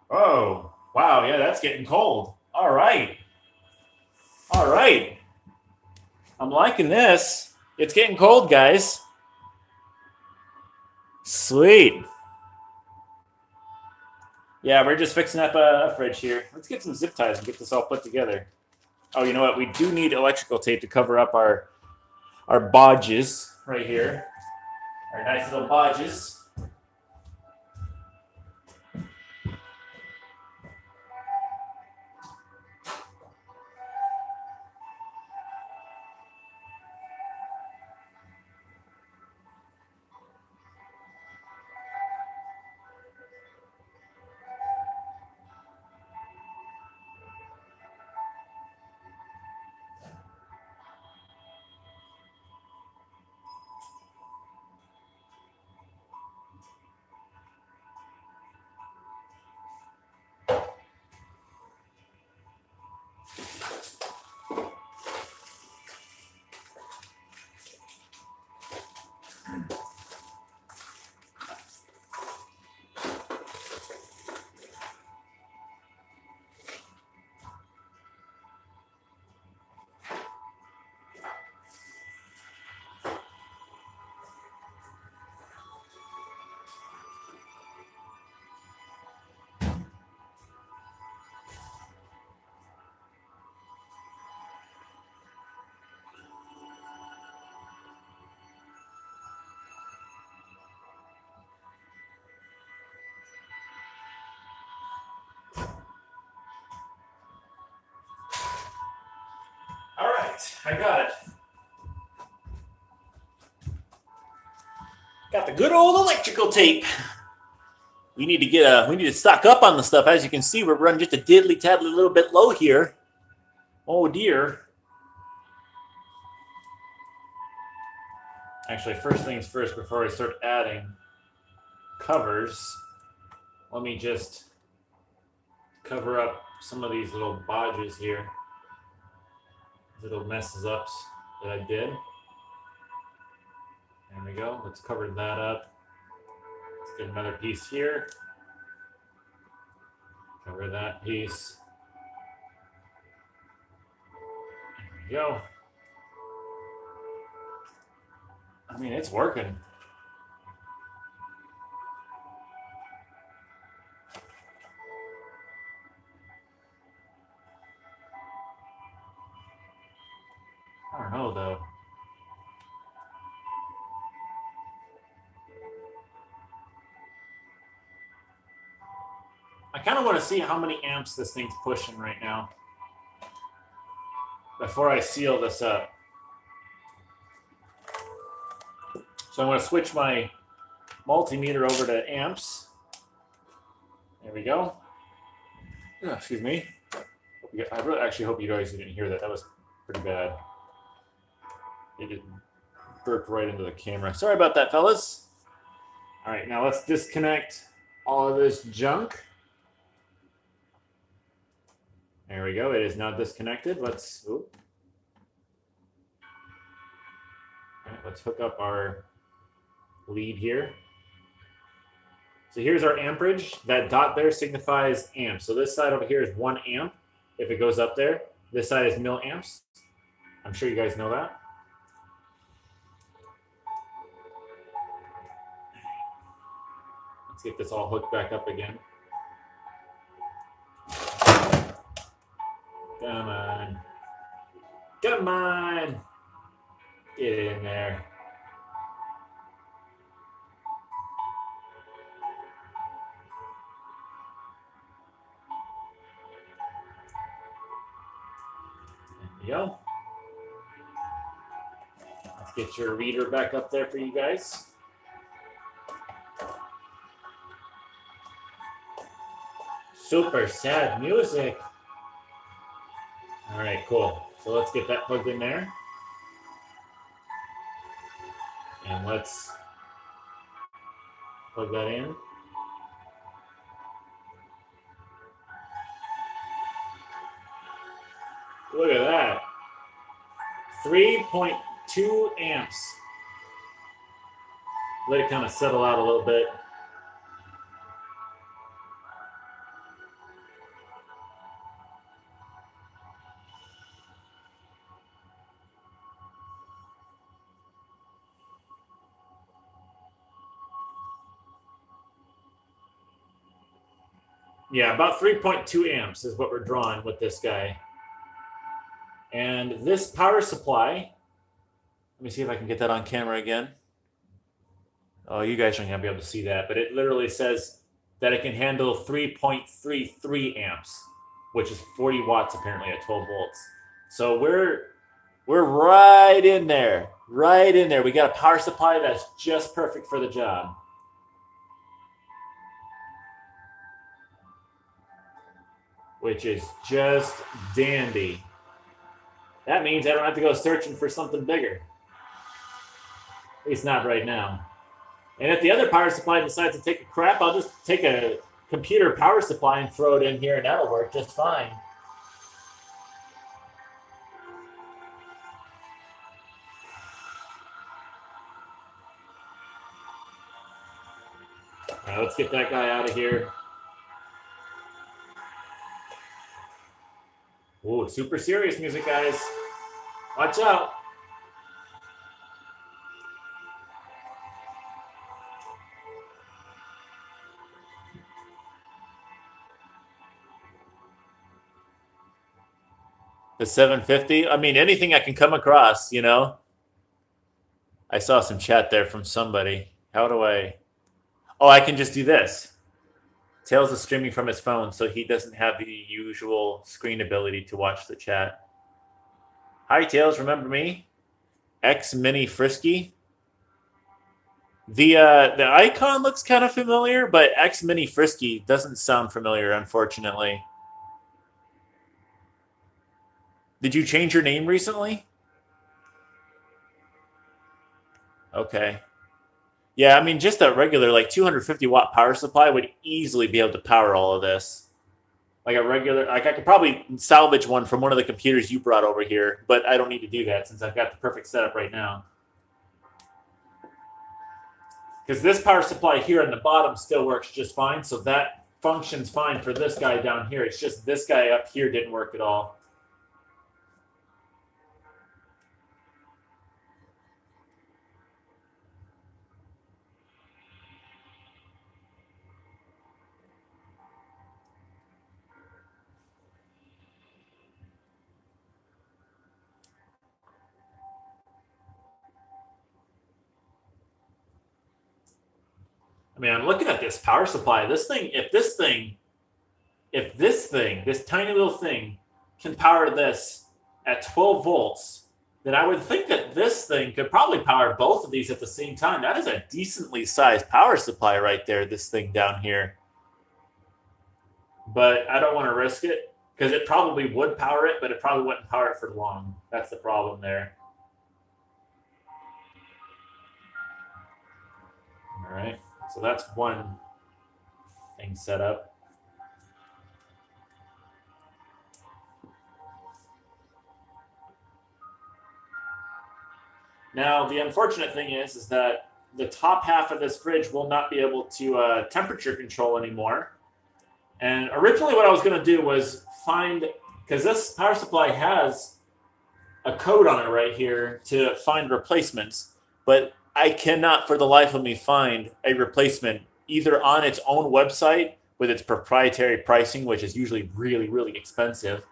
Oh, wow, yeah, that's getting cold. All right. All right. I'm liking this. It's getting cold, guys. Sweet. Yeah, we're just fixing up a fridge here. Let's get some zip ties and get this all put together. Oh, you know what? We do need electrical tape to cover up our bodges right here. Our nice little bodges. right, I got it. Got the good old electrical tape. We need to stock up on the stuff. As you can see, we're running just a diddly taddly little bit low here. Oh dear. Actually, first things first, before I start adding covers, let me just cover up some of these little bodges here. Little messes ups that I did. There we go. Let's cover that up. Let's get another piece here. Cover that piece. There we go. I mean, it's working. I don't know, though. I kind of want to see how many amps this thing's pushing right now before I seal this up. So I'm going to switch my multimeter over to amps. There we go. Oh, excuse me. I really actually hope you guys didn't hear that. That was pretty bad. It just burped right into the camera. Sorry about that, fellas. All right, now let's disconnect all of this junk. There we go. It is now disconnected. Let's hook up our lead here. So here's our amperage. That dot there signifies amps. So this side over here is 1 amp. If it goes up there, this side is milliamps. I'm sure you guys know that. Let's get this all hooked back up again. Come on. Come on. Get in there. There we go. Let's get your reader back up there for you guys. Super sad music. All right, cool. So let's get that plugged in there. And let's plug that in. Look at that. 3.2 amps. Let it kind of settle out a little bit. Yeah, about 3.2 amps is what we're drawing with this guy. And this power supply, let me see if I can get that on camera again. Oh, you guys aren't going to be able to see that, but it literally says that it can handle 3.33 amps, which is 40 watts apparently at 12 volts. So we're right in there, right in there. We got a power supply that's just perfect for the job. Which is just dandy. That means I don't have to go searching for something bigger. At least not right now. And if the other power supply decides to take a crap, I'll just take a computer power supply and throw it in here, and that'll work just fine. All right, let's get that guy out of here. Ooh, super serious music, guys. Watch out. The 750? I mean, anything I can come across, you know? I saw some chat there from somebody. How do I... Oh, I can just do this. Tails is streaming from his phone, so he doesn't have the usual screen ability to watch the chat. Hi, Tails. Remember me? X Mini Frisky. The icon looks kind of familiar, but X Mini Frisky doesn't sound familiar, unfortunately. Did you change your name recently? Okay. Yeah, I mean, just a regular like 250-watt power supply would easily be able to power all of this. Like a regular, like I could probably salvage one from one of the computers you brought over here, but I don't need to do that since I've got the perfect setup right now. Because this power supply here on the bottom still works just fine, so that functions fine for this guy down here. It's just this guy up here didn't work at all. I mean, I'm looking at this power supply. This thing, this tiny little thing can power this at 12 volts, then I would think that this thing could probably power both of these at the same time. That is a decently sized power supply right there, this thing down here. But I don't want to risk it because it probably would power it, but it probably wouldn't power it for long. That's the problem there. All right. So that's one thing set up. Now, the unfortunate thing is that the top half of this fridge will not be able to temperature control anymore. And originally what I was going to do was find, because this power supply has a code on it right here to find replacements, but I cannot for the life of me find a replacement either on its own website with its proprietary pricing, which is usually really, really expensive.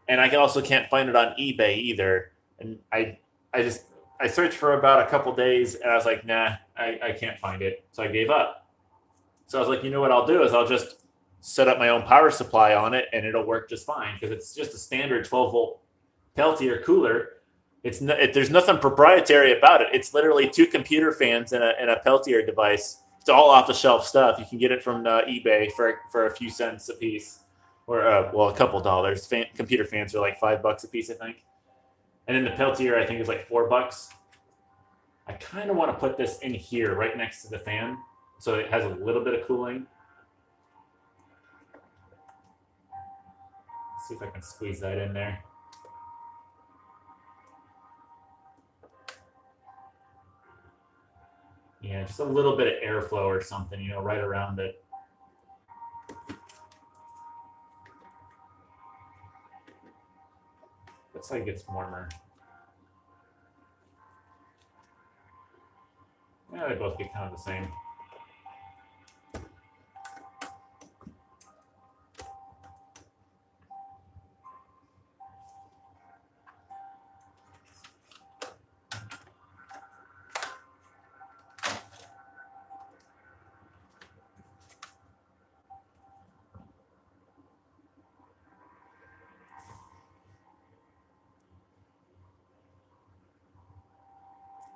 And I also can't find it on eBay either. And I searched for about a couple days and I was like, nah, I can't find it. So I gave up. So I was like, you know what I'll do is I'll just set up my own power supply on it and it'll work just fine because it's just a standard 12-volt Peltier cooler. There's nothing proprietary about it. It's literally two computer fans and a Peltier device. It's all off-the-shelf stuff. You can get it from eBay for a few cents a piece, or a couple dollars. Computer fans are like $5 a piece, I think. And then the Peltier, I think, is like $4. I kind of want to put this in here, right next to the fan, so it has a little bit of cooling. Let's see if I can squeeze that in there. Yeah, just a little bit of airflow or something, right around it. That's how it gets warmer. Yeah, they both get kind of the same.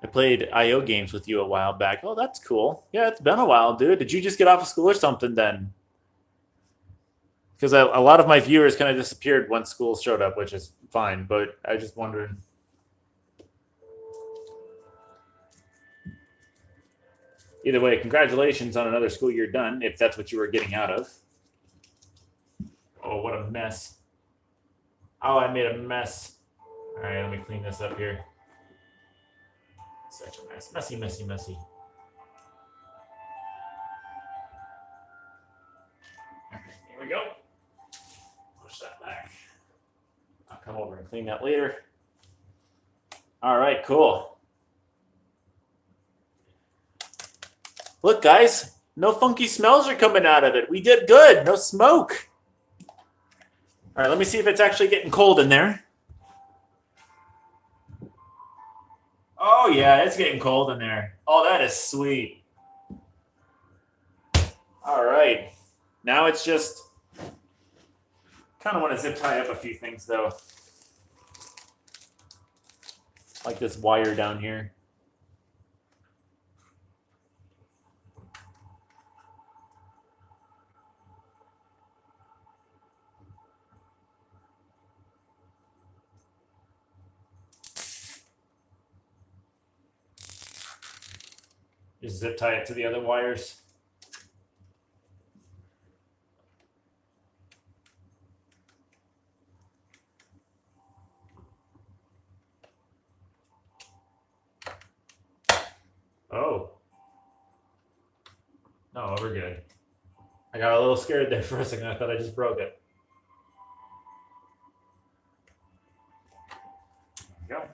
I played IO games with you a while back. Oh, that's cool. Yeah, it's been a while, dude. Did you just get off of school or something then? Because a lot of my viewers kind of disappeared once school showed up, which is fine. But I just wondered. Either way, congratulations on another school year done, if that's what you were getting out of. Oh, what a mess. Oh, I made a mess. All right, let me clean this up here. Such a mess. Messy, messy, messy. All right, here we go. Push that back. I'll come over and clean that later. All right, cool. Look, guys, no funky smells are coming out of it. We did good. No smoke. All right, let me see if it's actually getting cold in there. Oh, yeah, it's getting cold in there. Oh, that is sweet. All right. Now it's just kind of want to zip tie up a few things, though. like this wire down here. Just zip tie it to the other wires. Oh. No, we're good. I got a little scared there for a second. I thought I just broke it. There we go.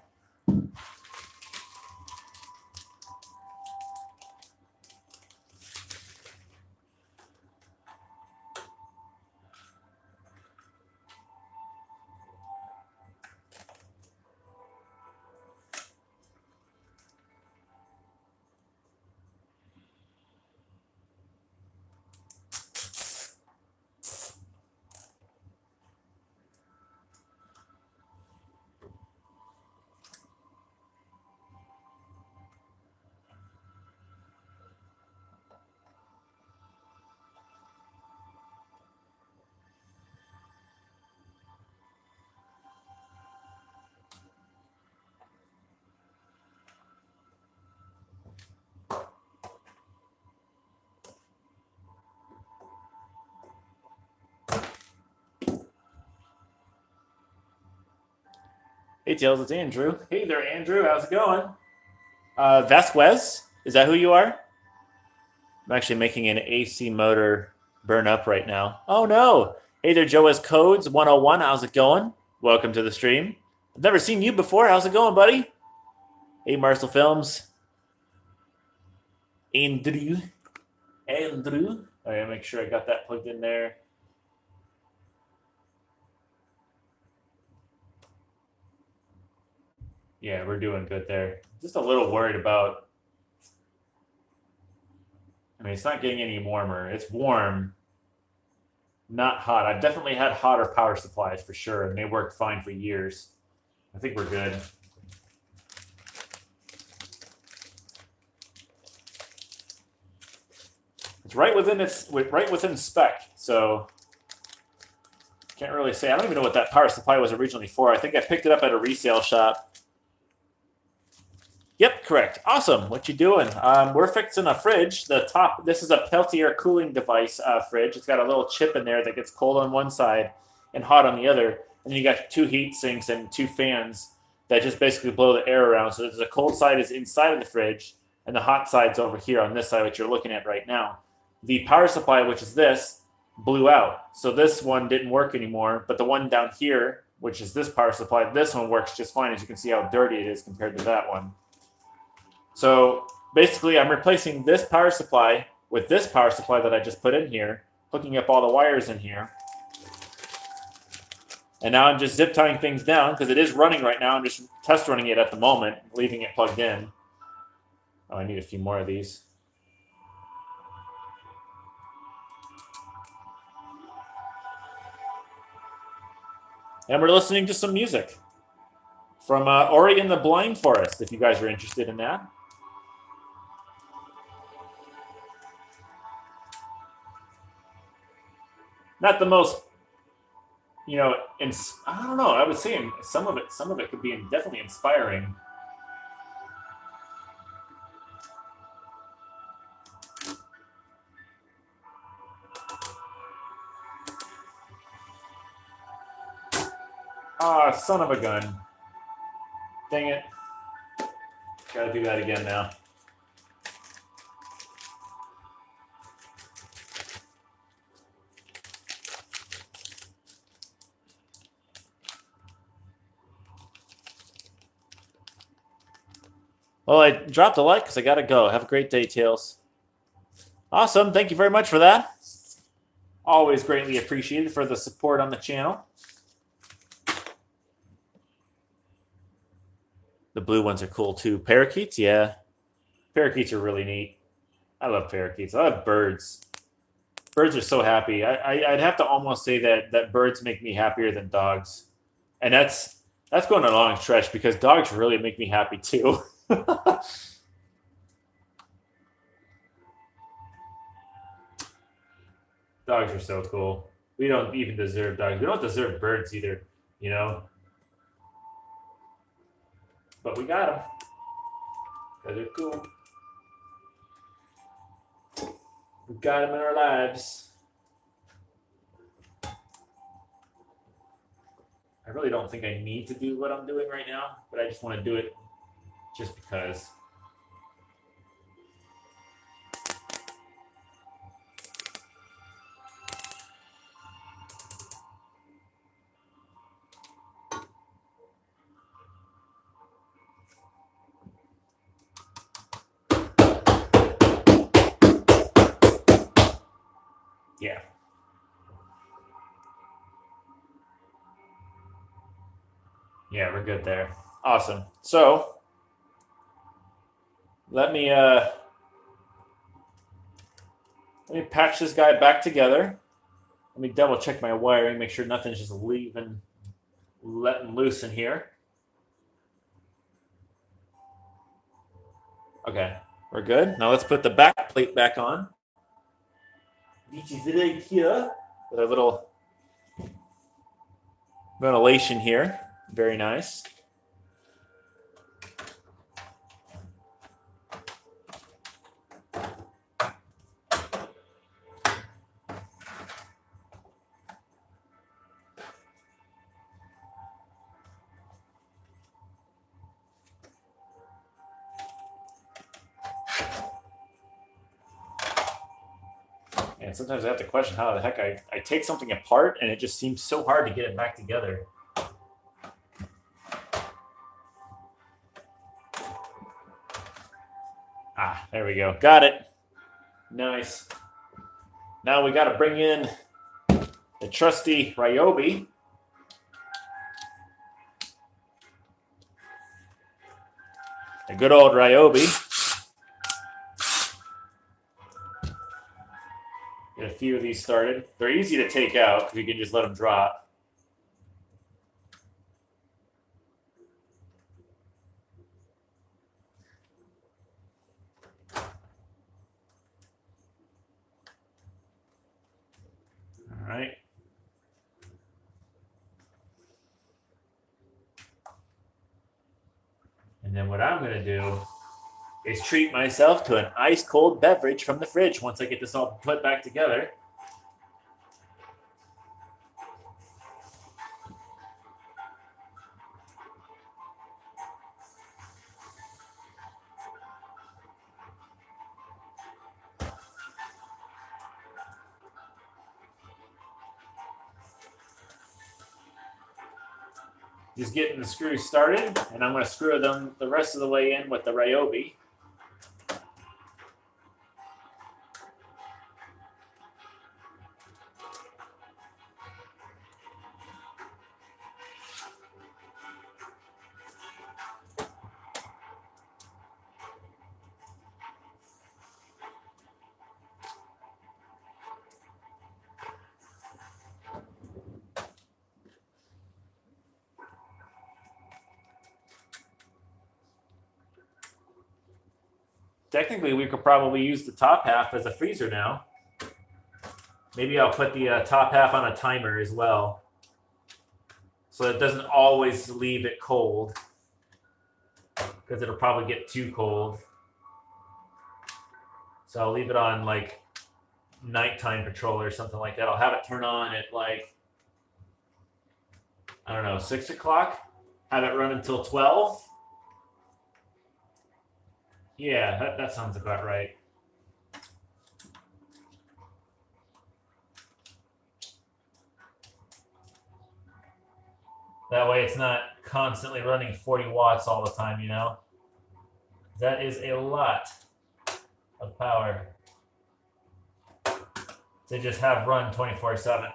Hey, Tails, it's Andrew. Hey there, Andrew. How's it going? Vasquez, is that who you are? I'm actually making an AC motor burn up right now. Oh, no. Hey there, Joe S. Codes 101. How's it going? Welcome to the stream. I've never seen you before. How's it going, buddy? Hey, Marcel Films. Andrew. All right, make sure I got that plugged in there. Yeah, we're doing good there. Just a little worried about. I mean, it's not getting any warmer. It's warm, not hot. I've definitely had hotter power supplies for sure, and they worked fine for years. I think we're good. It's right within spec, so can't really say. I don't even know what that power supply was originally for. I think I picked it up at a resale shop. Yep, correct. Awesome. What you doing? We're fixing a fridge. This is a Peltier cooling device fridge. It's got a little chip in there that gets cold on one side and hot on the other. And then you got 2 heat sinks and 2 fans that just basically blow the air around. So the cold side is inside of the fridge, and the hot side's over here on this side, which you're looking at right now. The power supply, which is this, blew out. So this one didn't work anymore. But the one down here, which is this power supply, this one works just fine. As you can see how dirty it is compared to that one. So basically, I'm replacing this power supply with this power supply that I just put in here, hooking up all the wires in here. And now I'm just zip tying things down because it is running right now. I'm just test running it at the moment, leaving it plugged in. Oh, I need a few more of these. And we're listening to some music from Ori and the Blind Forest, if you guys are interested in that. Not the most, I don't know. I would say some of it could be definitely inspiring. Ah, son of a gun. Dang it. Gotta do that again now. Well, I dropped a like because I got to go. Have a great day, Tails. Awesome. Thank you very much for that. Always greatly appreciated for the support on the channel. The blue ones are cool too. Parakeets, yeah. Parakeets are really neat. I love parakeets. I love birds. Birds are so happy. I'd have to almost say that birds make me happier than dogs. And that's That's going a long stretch because dogs really make me happy too. Dogs are so cool. We don't even deserve dogs. We don't deserve birds either, you know? But we got them because they're cool. We got them in our lives. I really don't think I need to do what I'm doing right now, but I just want to do it just because. Yeah. Yeah, we're good there. Awesome. So let me patch this guy back together. Let me double check my wiring, make sure nothing's just letting loose in here. Okay, we're good. Now let's put the back plate back on. Which is right here with a little ventilation here. Very nice. And sometimes I have to question how the heck I take something apart and it just seems so hard to get it back together. Ah, there we go. Got it. Nice. Now we got to bring in the trusty Ryobi. A good old Ryobi. Get a few of these started. They're easy to take out because you can just let them drop. All right. And then what I'm going to do is treat myself to an ice cold beverage from the fridge once I get this all put back together. Just getting the screws started, and I'm going to screw them the rest of the way in with the Ryobi. Technically, we could probably use the top half as a freezer now. Maybe I'll put the top half on a timer as well, so it doesn't always leave it cold, because it'll probably get too cold. So I'll leave it on like nighttime patrol or something like that. I'll have it turn on at like, I don't know, 6 o'clock. Have it run until 12. Yeah, that sounds about right. That way it's not constantly running 40 watts all the time, you know? That is a lot of power to just have run 24/7.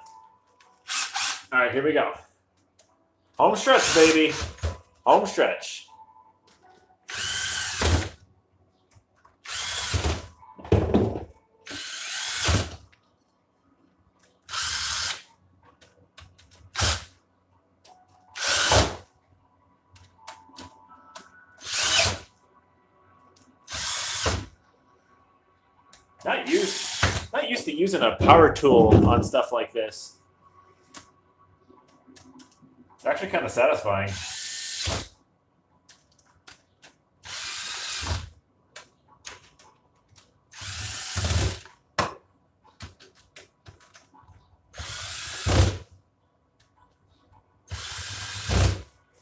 All right, here we go. Home stretch, baby. Home stretch. Not used to using a power tool on stuff like this. It's actually kind of satisfying.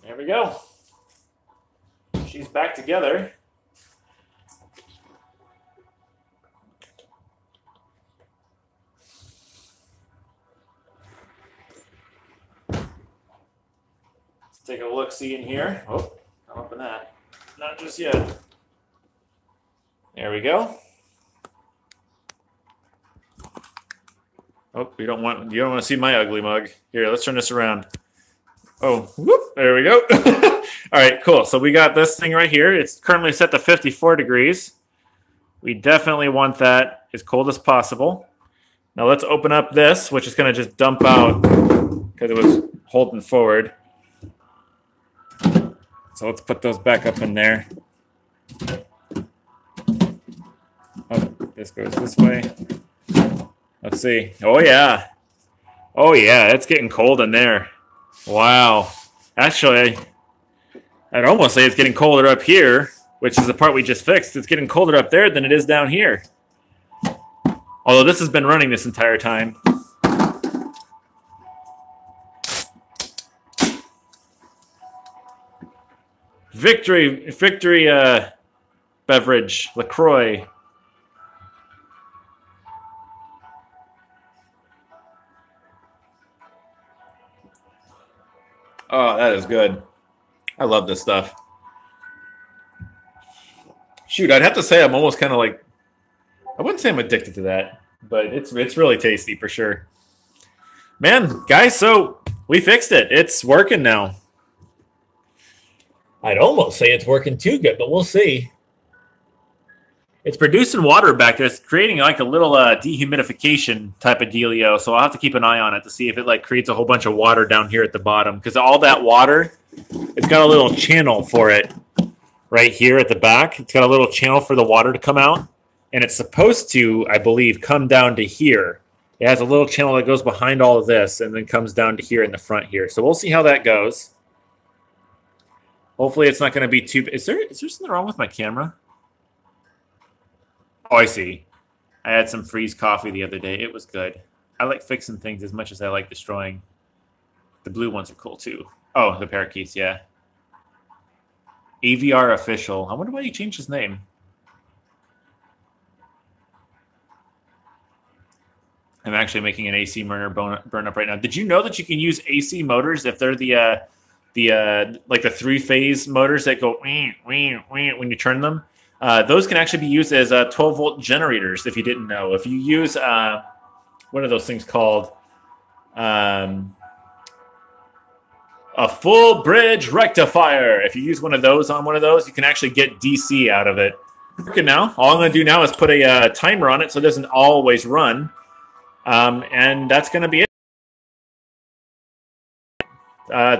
There we go. She's back together. Take a look-see in here. Oh, I'll open that. Not just yet. There we go. Oh, you don't want to see my ugly mug. Here, let's turn this around. Oh, whoop, there we go. All right, cool. So we got this thing right here. It's currently set to 54 degrees. We definitely want that as cold as possible. Now let's open up this, which is going to just dump out because it was holding forward. So let's put those back up in there. Oh, this goes this way. Let's see. Oh, yeah. Oh, yeah. It's getting cold in there. Wow. Actually, I'd almost say it's getting colder up here, which is the part we just fixed. It's getting colder up there than it is down here. Although this has been running this entire time. Victory beverage, LaCroix. Oh, that is good. I love this stuff. Shoot, I'd have to say I'm almost kind of like, I wouldn't say I'm addicted to that, but it's really tasty for sure. Man, guys, so we fixed it. It's working now. I'd almost say it's working too good, but we'll see. It's producing water back there. It's creating like a little dehumidification type of dealio. So I'll have to keep an eye on it to see if it like creates a whole bunch of water down here at the bottom. Because all that water, it's got a little channel for it right here at the back. It's got a little channel for the water to come out. And it's supposed to, I believe, come down to here. It has a little channel that goes behind all of this and then comes down to here in the front here. So we'll see how that goes. Hopefully it's not going to be too... Is there something wrong with my camera? Oh, I see. I had some freeze coffee the other day. It was good. I like fixing things as much as I like destroying. The blue ones are cool too. Oh, the parakeets, yeah. AVR official. I wonder why he changed his name. I'm actually making an AC burner burn up right now. Did you know that you can use AC motors if they're the like the 3-phase motors that go when you turn them? Those can actually be used as 12-volt generators. If you didn't know, if you use what are those things called? A full bridge rectifier. If you use one of those on one of those, you can actually get DC out of it. Okay, now all I'm going to do now is put a timer on it so it doesn't always run. And that's going to be it.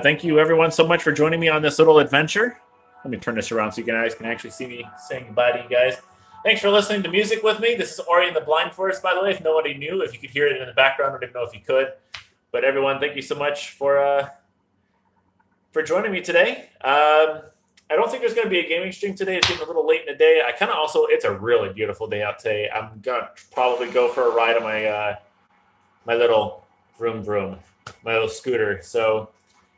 Thank you, everyone, so much for joining me on this little adventure. Let me turn this around so you guys can actually see me saying goodbye to you guys. Thanks for listening to music with me. This is Ori and the Blind Forest, by the way, if nobody knew. If you could hear it in the background, I don't even know if you could. But everyone, thank you so much for joining me today. I don't think there's going to be a gaming stream today. It's getting a little late in the day. I kind of also, it's a really beautiful day out today. I'm going to probably go for a ride on my my little vroom, my little scooter. So,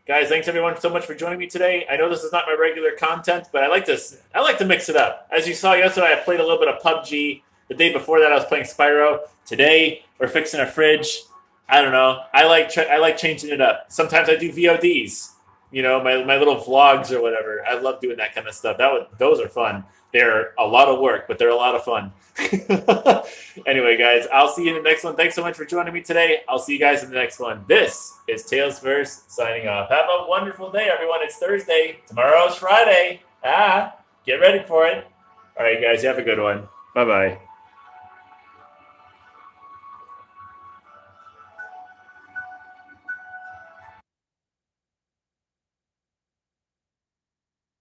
guys, thanks everyone so much for joining me today. I know this is not my regular content, but I like to mix it up. As you saw yesterday, I played a little bit of PUBG. The day before that, I was playing Spyro. Today, we're fixing a fridge. I don't know. I like changing it up. Sometimes I do VODs. You know, my little vlogs or whatever. I love doing that kind of stuff. Those are fun. They're a lot of work, but they're a lot of fun. Anyway, guys, I'll see you in the next one. Thanks so much for joining me today. I'll see you guys in the next one. This is Tailsverse signing off. Have a wonderful day, everyone. It's Thursday. Tomorrow's Friday. Get ready for it. All right, guys, you have a good one. Bye-bye.